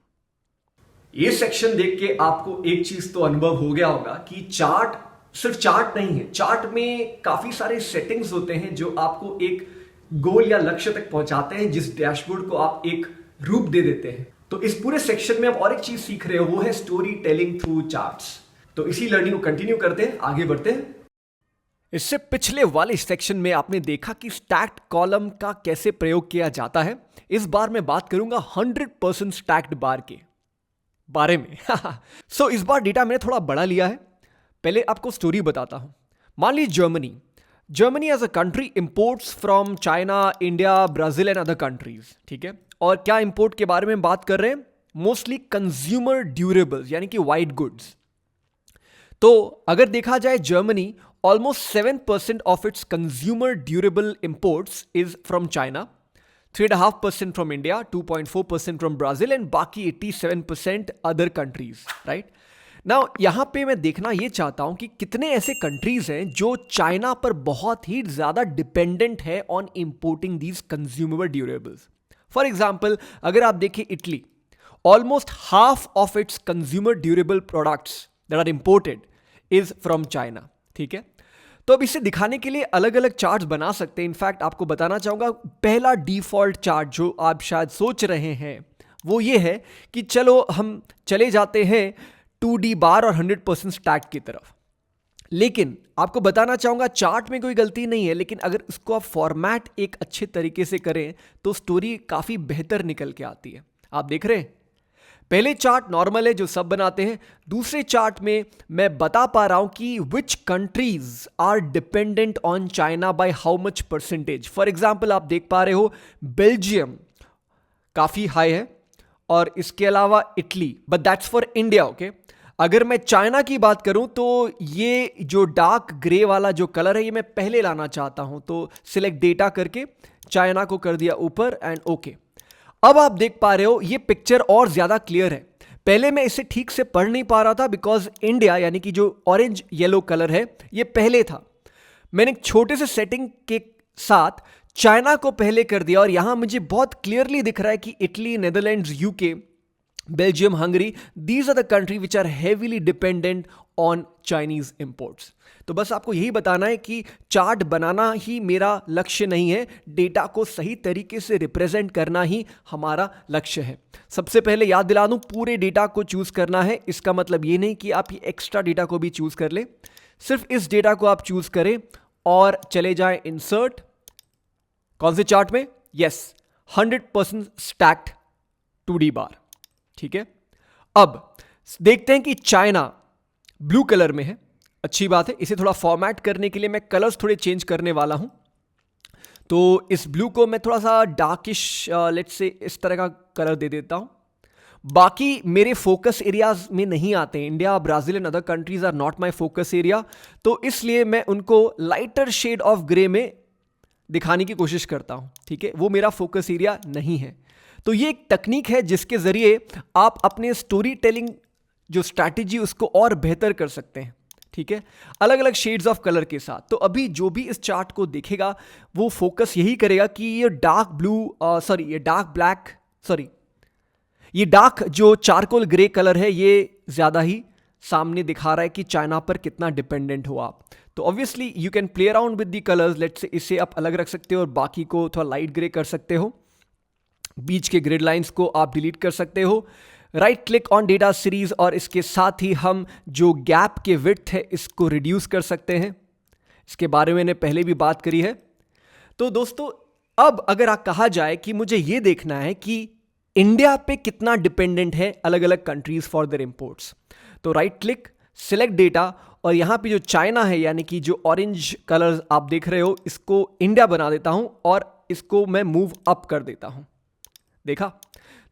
ये सेक्शन देख के आपको एक चीज तो अनुभव हो गया होगा कि चार्ट सिर्फ चार्ट नहीं है, चार्ट में काफी सारे सेटिंग्स होते हैं जो आपको एक गोल या लक्ष्य तक पहुंचाते हैं, जिस डैशबोर्ड को आप एक रूप दे देते हैं। तो इस पूरे सेक्शन में आप और एक चीज सीख रहे हो, वो है स्टोरी टेलिंग थ्रू चार्ट्स। तो इसी लर्निंग को कंटिन्यू करते हैं, आगे बढ़ते हैं। इससे पिछले वाले सेक्शन में आपने देखा कि स्टैक्ड कॉलम का कैसे प्रयोग किया जाता है। इस बार मैं बात करूंगा 100% स्टैक्ड बार के बारे में। सो इस बार डेटा मैंने थोड़ा बड़ा लिया है। पहले आपको स्टोरी बताता हूं। मान लीजिए Germany as a country imports from China, India, Brazil and other countries, ठीक है। और क्या इंपोर्ट के बारे में बात कर रहे हैं? मोस्टली कंज्यूमर ड्यूरेबल्स, यानी कि वाइट गुड्स। तो अगर देखा जाए, Germany almost 7% of its consumer durable imports is from China, 3.5% from India, 2.4% from Brazil and बाकी 87% other countries, right? Now यहाँ पे मैं देखना ये चाहता हूँ कि कितने ऐसे कंट्रीज हैं जो चाइना पर बहुत ही ज़्यादा डिपेंडेंट है on importing these consumable durables. For example, अगर आप देखें Italy, almost half of its consumer durable products that are imported is from China, ठीक है। तो अब इसे दिखाने के लिए अलग अलग चार्ट्स बना सकते हैं। इनफैक्ट आपको बताना चाहूंगा, पहला डिफॉल्ट चार्ट जो आप शायद सोच रहे हैं वो ये है कि चलो हम चले जाते हैं 2D बार और 100% स्टैक की तरफ। लेकिन आपको बताना चाहूंगा, चार्ट में कोई गलती नहीं है, लेकिन अगर इसको आप फॉर्मेट एक अच्छे तरीके से करें तो स्टोरी काफ़ी बेहतर निकल के आती है। आप देख रहे हैं, पहले चार्ट नॉर्मल है जो सब बनाते हैं। दूसरे चार्ट में मैं बता पा रहा हूं कि which countries are dependent on China by how much percentage. For example, आप देख पा रहे हो बेल्जियम काफी हाई है और इसके अलावा Italy, but that's for India, okay. अगर मैं चाइना की बात करूं तो ये जो डार्क ग्रे वाला जो कलर है ये मैं पहले लाना चाहता हूं, तो सिलेक्ट डेटा करके चाइना को कर दिया ऊपर एंड ओके। अब आप देख पा रहे हो ये पिक्चर और ज्यादा क्लियर है। पहले मैं इसे ठीक से पढ़ नहीं पा रहा था बिकॉज इंडिया यानी कि जो ऑरेंज येलो कलर है ये पहले था। मैंने एक छोटे से सेटिंग के साथ चाइना को पहले कर दिया और यहां मुझे बहुत क्लियरली दिख रहा है कि Italy, Netherlands, UK, Belgium, Hungary, these are the country which are heavily dependent on Chinese imports. तो बस आपको यही बताना है कि चार्ट बनाना ही मेरा लक्ष्य नहीं है, डेटा को सही तरीके से रिप्रेजेंट करना ही हमारा लक्ष्य है। सबसे पहले याद दिला दूं, पूरे डेटा को चूज करना है। इसका मतलब ये नहीं कि आप ये एक्स्ट्रा डेटा को भी चूज कर ले, सिर्फ इस डेटा को आप चूज करें और चले जाएं इंसर्ट। कौन से चार्ट में? यस, 100% स्टैक्ड 2D बार, ठीक है। अब देखते हैं कि चाइना ब्लू कलर में है, अच्छी बात है। इसे थोड़ा फॉर्मेट करने के लिए मैं कलर्स थोड़े चेंज करने वाला हूं। तो इस ब्लू को मैं थोड़ा सा डार्किश लेट्स से इस तरह का कलर दे देता हूं। बाकी मेरे फोकस एरियाज में नहीं आते हैं। India, Brazil and other countries are not my focus area, तो इसलिए मैं उनको लाइटर शेड ऑफ ग्रे में दिखाने की कोशिश करता हूं, ठीक है। वो मेरा फोकस एरिया नहीं है। तो ये एक तकनीक है जिसके जरिए आप अपने स्टोरी टेलिंग जो स्ट्रैटेजी उसको और बेहतर कर सकते हैं, ठीक है, अलग अलग शेड्स ऑफ कलर के साथ। तो अभी जो भी इस चार्ट को देखेगा वो फोकस यही करेगा कि ये डार्क ब्लू ये डार्क ब्लैक ये डार्क जो चारकोल ग्रे कलर है ये ज्यादा ही सामने दिखा रहा है कि चाइना पर कितना डिपेंडेंट हो आप। तो obviously you can play around with the colours. Let's say इसे आप अलग रख सकते हो और बाकी को थोड़ा लाइट ग्रे कर सकते हो। बीच के ग्रिड लाइंस को आप डिलीट कर सकते हो। Right click on data series और इसके साथ ही हम जो गैप के विड्थ है इसको रिड्यूस कर सकते हैं। इसके बारे में मैंने पहले भी बात करी है। तो दोस्तों, अब अगर आप कहा जाए कि मुझे ये देखना है कि इंडिया पे कितना डिपेंडेंट है अलग अलग कंट्रीज फॉर देयर इंपोर्ट्स, तो राइट क्लिक, सिलेक्ट डेटा और यहां पे जो चाइना है यानी कि जो ऑरेंज कलर्स आप देख रहे हो इसको इंडिया बना देता हूं और इसको मैं मूव अप कर देता हूं। देखा?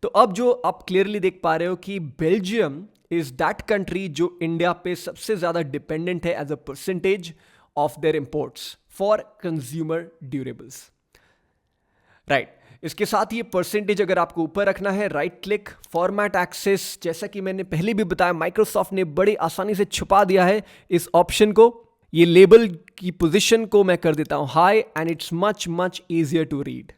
तो अब जो आप क्लियरली देख पा रहे हो कि बेल्जियम इज दैट कंट्री जो इंडिया पे सबसे ज्यादा डिपेंडेंट है as a percentage of their imports for consumer durables. Right, इसके साथ ये परसेंटेज अगर आपको ऊपर रखना है, राइट क्लिक, फॉर्मेट एक्सेस। जैसा कि मैंने पहले भी बताया, माइक्रोसॉफ्ट ने बड़ी आसानी से छुपा दिया है इस ऑप्शन को। ये लेबल की पोजीशन को मैं कर देता हूं high and it's much much easier to read.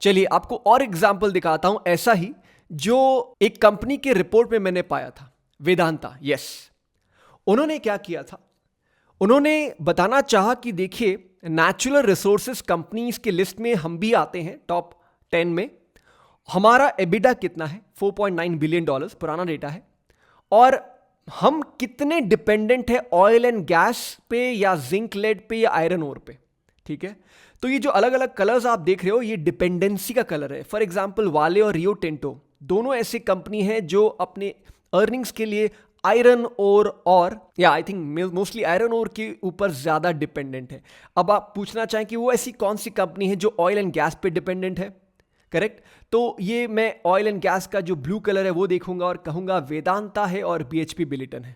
चलिए आपको और एग्जाम्पल दिखाता हूं ऐसा ही जो एक कंपनी के रिपोर्ट में मैंने पाया था, वेदांता। यस, उन्होंने क्या किया था, उन्होंने बताना चाहा कि देखिए नेचुरल रिसोर्सेज कंपनीज के लिस्ट में हम भी आते हैं टॉप 10 में, हमारा एबिडा कितना है, $4.9 बिलियन, पुराना डेटा है, और हम कितने डिपेंडेंट है ऑयल एंड गैस पे या जिंक लेड पे या आयरन ओर पे, ठीक है। तो ये जो अलग अलग कलर्स आप देख रहे हो ये डिपेंडेंसी का कलर है। फॉर एग्जांपल वाले और रियो टिंटो दोनों ऐसी कंपनी हैं जो अपने अर्निंग्स के लिए आयरन ओर और या I think mostly iron ore के ऊपर ज्यादा डिपेंडेंट है। अब आप पूछना चाहें कि वो ऐसी कौन सी कंपनी है जो ऑयल एंड गैस पे डिपेंडेंट है, करेक्ट। तो ये मैं ऑयल एंड गैस का जो ब्लू कलर है वो देखूंगा और कहूंगा वेदांता है और BHP बिलिटन है।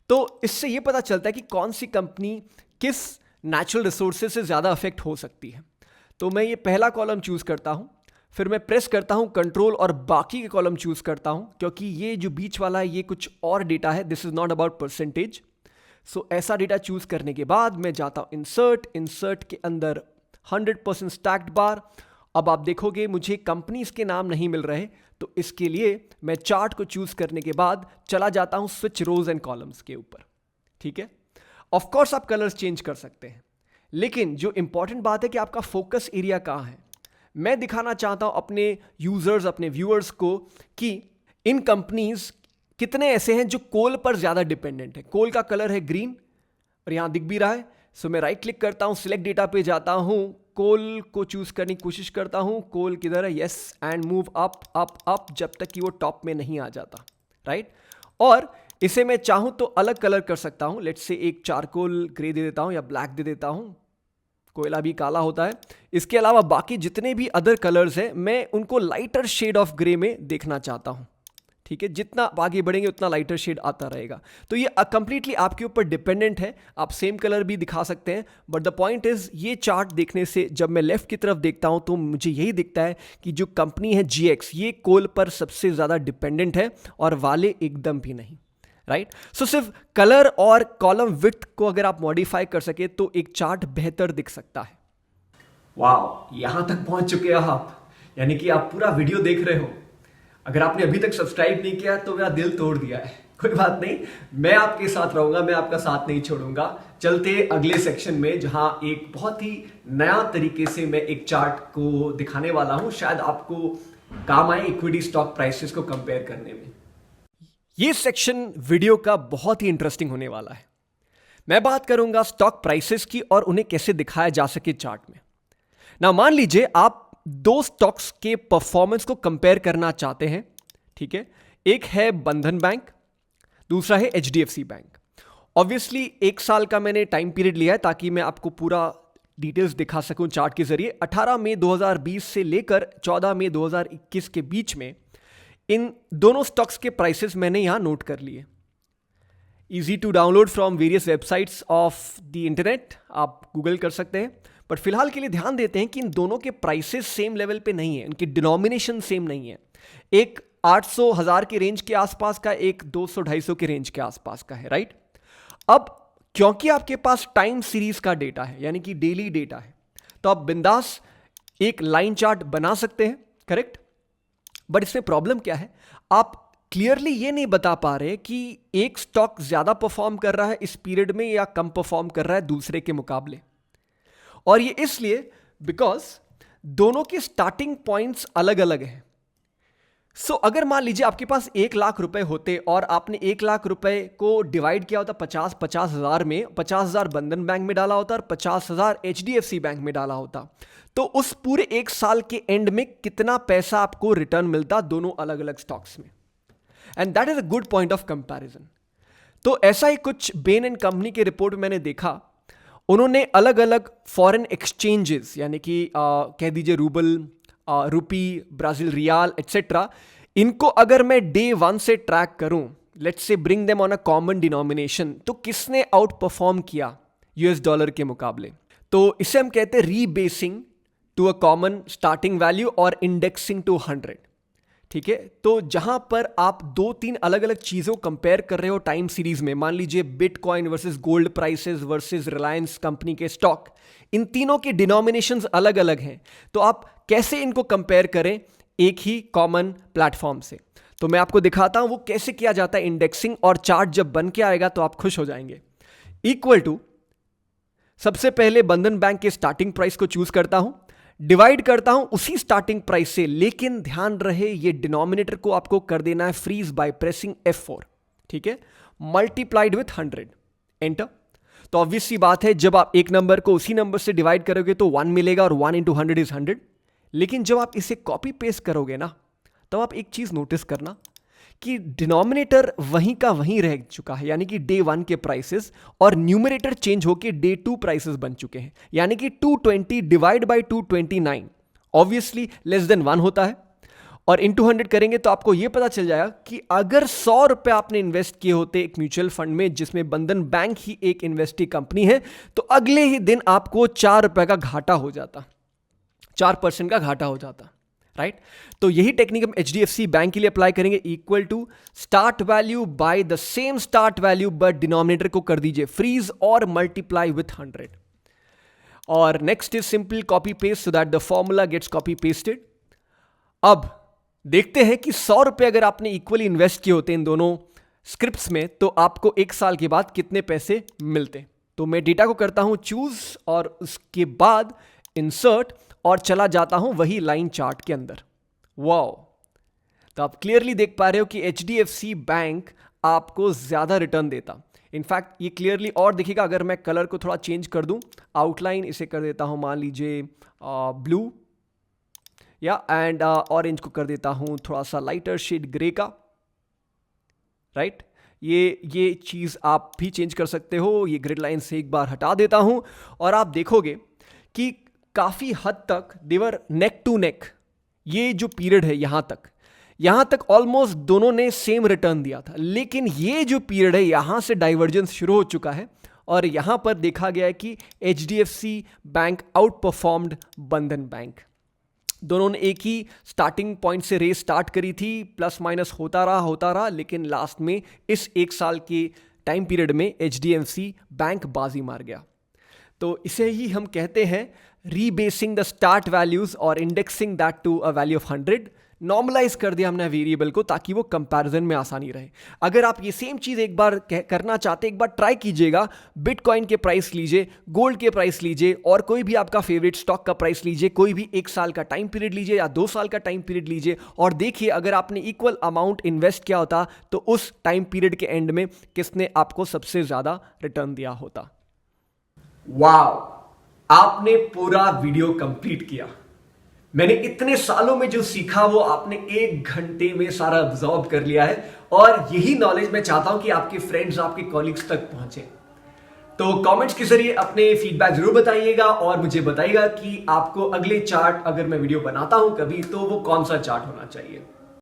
तो इससे ये पता चलता है कि कौन सी कंपनी किस नेचुरल रिसोर्सेज से ज़्यादा अफेक्ट हो सकती है। तो मैं ये पहला कॉलम चूज़ करता हूँ, फिर मैं प्रेस करता हूँ कंट्रोल और बाकी के कॉलम चूज़ करता हूँ, क्योंकि ये जो बीच वाला है ये कुछ और डेटा है, this is not about percentage. So ऐसा डेटा चूज़ करने के बाद मैं जाता हूँ इंसर्ट के अंदर 100% स्टैक्ड बार। अब आप देखोगे मुझे कंपनीज के नाम नहीं मिल रहे, तो इसके लिए मैं चार्ट को चूज़ करने के बाद चला जाता हूँ स्विच रोज एंड कॉलम्स के ऊपर, ठीक है। ऑफ कोर्स आप कलर्स चेंज कर सकते हैं, लेकिन जो इंपॉर्टेंट बात है कि आपका फोकस एरिया कहाँ है। मैं दिखाना चाहता हूं अपने यूजर्स, अपने व्यूअर्स को कि इन कंपनीज कितने ऐसे हैं जो कोल पर ज्यादा डिपेंडेंट है। कोल का कलर है ग्रीन और यहां दिख भी रहा है। सो मैं राइट क्लिक करता हूं, सिलेक्ट डेटा पे जाता हूं, कोल को चूज करने की कोशिश करता हूं। कोल किधर है, yes, and move up up up जब तक कि वो टॉप में नहीं आ जाता, राइट। और इसे मैं चाहूं तो अलग कलर कर सकता हूं, लेट्स से एक चारकोल ग्रे दे देता हूं या ब्लैक दे देता हूं, कोयला भी काला होता है। इसके अलावा बाकी जितने भी अदर कलर्स हैं मैं उनको लाइटर शेड ऑफ ग्रे में देखना चाहता हूं, ठीक है। जितना आगे बढ़ेंगे उतना लाइटर शेड आता रहेगा। तो ये कंप्लीटली आपके ऊपर डिपेंडेंट है, आप सेम कलर भी दिखा सकते हैं, बट द पॉइंट इज ये चार्ट देखने से जब मैं लेफ्ट की तरफ देखता हूं तो मुझे यही दिखता है कि जो कंपनी है GX ये कोल पर सबसे ज्यादा डिपेंडेंट है और वाले एकदम भी नहीं, राइट। सो सिर्फ कलर और कॉलम विड्थ को अगर आप मॉडिफाई कर सके तो एक चार्ट बेहतर दिख सकता है। वाह, यहां तक पहुंच चुके हो आप, यानी कि आप पूरा वीडियो देख रहे हो। अगर आपने अभी तक सब्सक्राइब नहीं किया तो मेरा दिल तोड़ दिया है। कोई बात नहीं, मैं आपके साथ रहूंगा, मैं आपका साथ नहीं छोड़ूंगा। चलते अगले सेक्शन में जहां एक बहुत ही नया तरीके से मैं एक चार्ट को दिखाने वाला हूं, शायद आपको काम आए इक्विटी स्टॉक प्राइसेस को कंपेयर करने में। ये सेक्शन वीडियो का बहुत ही इंटरेस्टिंग होने वाला है। मैं बात करूंगा स्टॉक प्राइसेस की और उन्हें कैसे दिखाया जा सके चार्ट में। ना मान लीजिए आप दो स्टॉक्स के परफॉर्मेंस को कंपेयर करना चाहते हैं, ठीक है। एक है बंधन बैंक, दूसरा है HDFC बैंक। ऑब्वियसली 1 साल का मैंने टाइम पीरियड लिया है ताकि मैं आपको पूरा डिटेल्स दिखा सकूं चार्ट के जरिए। 18 मई 2020 से लेकर 14 मई 2021 के बीच में इन दोनों स्टॉक्स के प्राइसेस मैंने यहां नोट कर लिए। Easy to download from various websites of the internet, आप गूगल कर सकते हैं। बट फिलहाल के लिए ध्यान देते हैं कि इन दोनों के प्राइसेस सेम लेवल पे नहीं है, इनकी डिनोमिनेशन सेम नहीं है। एक 800-1000 के रेंज के आसपास का, एक 200-250 के रेंज के आसपास का है, राइट। अब क्योंकि आपके पास टाइम सीरीज का डेटा है, यानी कि डेली डेटा है, तो आप बिंदास एक लाइन चार्ट बना सकते हैं, करेक्ट। बट इसमें प्रॉब्लम क्या है, आप क्लियरली ये नहीं बता पा रहे कि एक स्टॉक ज्यादा परफॉर्म कर रहा है इस पीरियड में या कम परफॉर्म कर रहा है दूसरे के मुकाबले। और ये इसलिए बिकॉज दोनों के स्टार्टिंग पॉइंट्स अलग अलग हैं। सो अगर मान लीजिए आपके पास 1 लाख रुपए होते और आपने 1 लाख रुपए को डिवाइड किया होता 50,000 में, 50,000 बंधन बैंक में डाला होता और 50,000 HDFC बैंक में डाला होता, तो उस पूरे 1 साल के एंड में कितना पैसा आपको रिटर्न मिलता दोनों अलग अलग स्टॉक्स में। And that is a good point of comparison. तो ऐसा ही कुछ बेन एंड कंपनी के रिपोर्ट में मैंने देखा। उन्होंने अलग अलग फॉरेन एक्सचेंजेस, यानी कि कह दीजिए रूबल, रुपी, ब्राजील रियाल एटसेट्रा, इनको अगर मैं डे 1 से ट्रैक करूं, let's say bring them on a common denomination, तो किसने आउट परफॉर्म किया US डॉलर के मुकाबले। तो इसे हम कहते हैं rebasing to a common starting value और इंडेक्सिंग टू 100, ठीक है। तो जहां पर आप 2-3 अलग अलग चीजों कंपेयर कर रहे हो टाइम सीरीज में, मान लीजिए bitcoin versus gold prices versus Reliance company के स्टॉक, इन तीनों के डिनोमिनेशंस अलग अलग हैं, तो आप कैसे इनको कंपेयर करें एक ही कॉमन प्लेटफॉर्म से। तो मैं आपको दिखाता हूं वो कैसे किया जाता है इंडेक्सिंग, और चार्ट जब बन के आएगा तो आप खुश हो जाएंगे। इक्वल टू, सबसे पहले बंधन बैंक के स्टार्टिंग प्राइस को चूज करता हूं, डिवाइड करता हूं उसी स्टार्टिंग प्राइस से, लेकिन ध्यान रहे ये डिनोमिनेटर को आपको कर देना है फ्रीज बाय प्रेसिंग F4, ठीक है, मल्टीप्लाइड विथ 100, एंटर। तो ऑब्वियस सी बात है, जब आप एक नंबर को उसी नंबर से डिवाइड करोगे तो 1 मिलेगा और 1 इंटू 100 इज 100। लेकिन जब आप इसे कॉपी पेस्ट करोगे ना, तब आप एक चीज नोटिस करना कि डिनोमिनेटर वहीं का वहीं रह चुका है, यानी कि डे 1 के प्राइसेस, और न्यूमरेटर चेंज होके डे 2 प्राइसेस बन चुके हैं, यानी कि 220 divide by 229 obviously less than 1 होता है। और इंटू 100 करेंगे तो आपको यह पता चल जाएगा कि अगर 100 रुपए आपने इन्वेस्ट किए होते एक म्यूचुअल फंड में जिसमें बंधन बैंक ही एक इन्वेस्टिंग कंपनी है, तो अगले ही दिन आपको 4 रुपए का घाटा हो जाता, 4% का घाटा हो जाता, राइट। तो यही टेक्निक हम HDFC बैंक के लिए अप्लाई करेंगे। Equal to start value by the same start value, but denominator को कर दीजिए फ्रीज और मल्टीप्लाई विथ 100। और next is simple copy paste so that the formula gets copy pasted. अब देखते हैं कि 100 रुपए अगर आपने इक्वली इन्वेस्ट किए होते इन दोनों स्क्रिप्ट्स में, तो आपको एक साल के बाद कितने पैसे मिलते। तो मैं डेटा को करता हूं चूज और उसके बाद इंसर्ट और चला जाता हूं वही लाइन चार्ट के अंदर। वाओ, तो आप क्लियरली देख पा रहे हो कि HDFC बैंक आपको ज्यादा रिटर्न देता। इनफैक्ट ये क्लियरली और दिखेगा अगर मैं कलर को थोड़ा चेंज कर दूं, आउटलाइन इसे कर देता हूं मान लीजिए ब्लू, या एंड ऑरेंज को कर देता हूं थोड़ा सा लाइटर शेड ग्रे का, राइट। ये चीज आप भी चेंज कर सकते हो। ये ग्रिड लाइन से एक बार हटा देता हूं और आप देखोगे कि काफी हद तक देवर नेक टू नेक। ये जो पीरियड है यहां तक ऑलमोस्ट दोनों ने सेम रिटर्न दिया था, लेकिन ये जो पीरियड है यहां से डाइवर्जेंस शुरू हो चुका है और यहां पर देखा गया है कि HDFC बैंक आउट परफॉर्म्ड बंधन बैंक। दोनों ने एक ही स्टार्टिंग पॉइंट से रेस स्टार्ट करी थी, प्लस माइनस होता रहा, लेकिन लास्ट में इस एक साल के टाइम पीरियड में HDFC बैंक बाजी मार गया। तो इसे ही हम कहते हैं रीबेसिंग द स्टार्ट वैल्यूज और indexing that to a value of 100। Normalise कर दिया हमने वेरिएबल को ताकि वो कंपैरिजन में आसानी रहे। अगर आप ये सेम चीज एक बार करना चाहते, एक बार ट्राई कीजिएगा। बिटकॉइन के प्राइस लीजिए, गोल्ड के प्राइस लीजिए, और कोई भी आपका फेवरेट स्टॉक का प्राइस लीजिए, कोई भी एक साल का टाइम पीरियड लीजिए या 2 साल का टाइम पीरियड लीजिए, और देखिए अगर आपने इक्वल अमाउंट इन्वेस्ट किया होता तो उस टाइम पीरियड के एंड में किसने आपको सबसे ज्यादा रिटर्न दिया होता। वाओ, आपने पूरा वीडियो कंप्लीट किया। मैंने इतने सालों में जो सीखा वो आपने 1 घंटे में सारा अब्सॉर्ब कर लिया है, और यही नॉलेज मैं चाहता हूं कि आपके फ्रेंड्स, आपके कॉलीग्स तक पहुंचे। तो कमेंट्स के जरिए अपने फीडबैक जरूर बताइएगा और मुझे बताइएगा कि आपको अगले चार्ट अगर मैं वीडियो बनाता हूं कभी, तो वो कौन सा चार्ट होना चाहिए।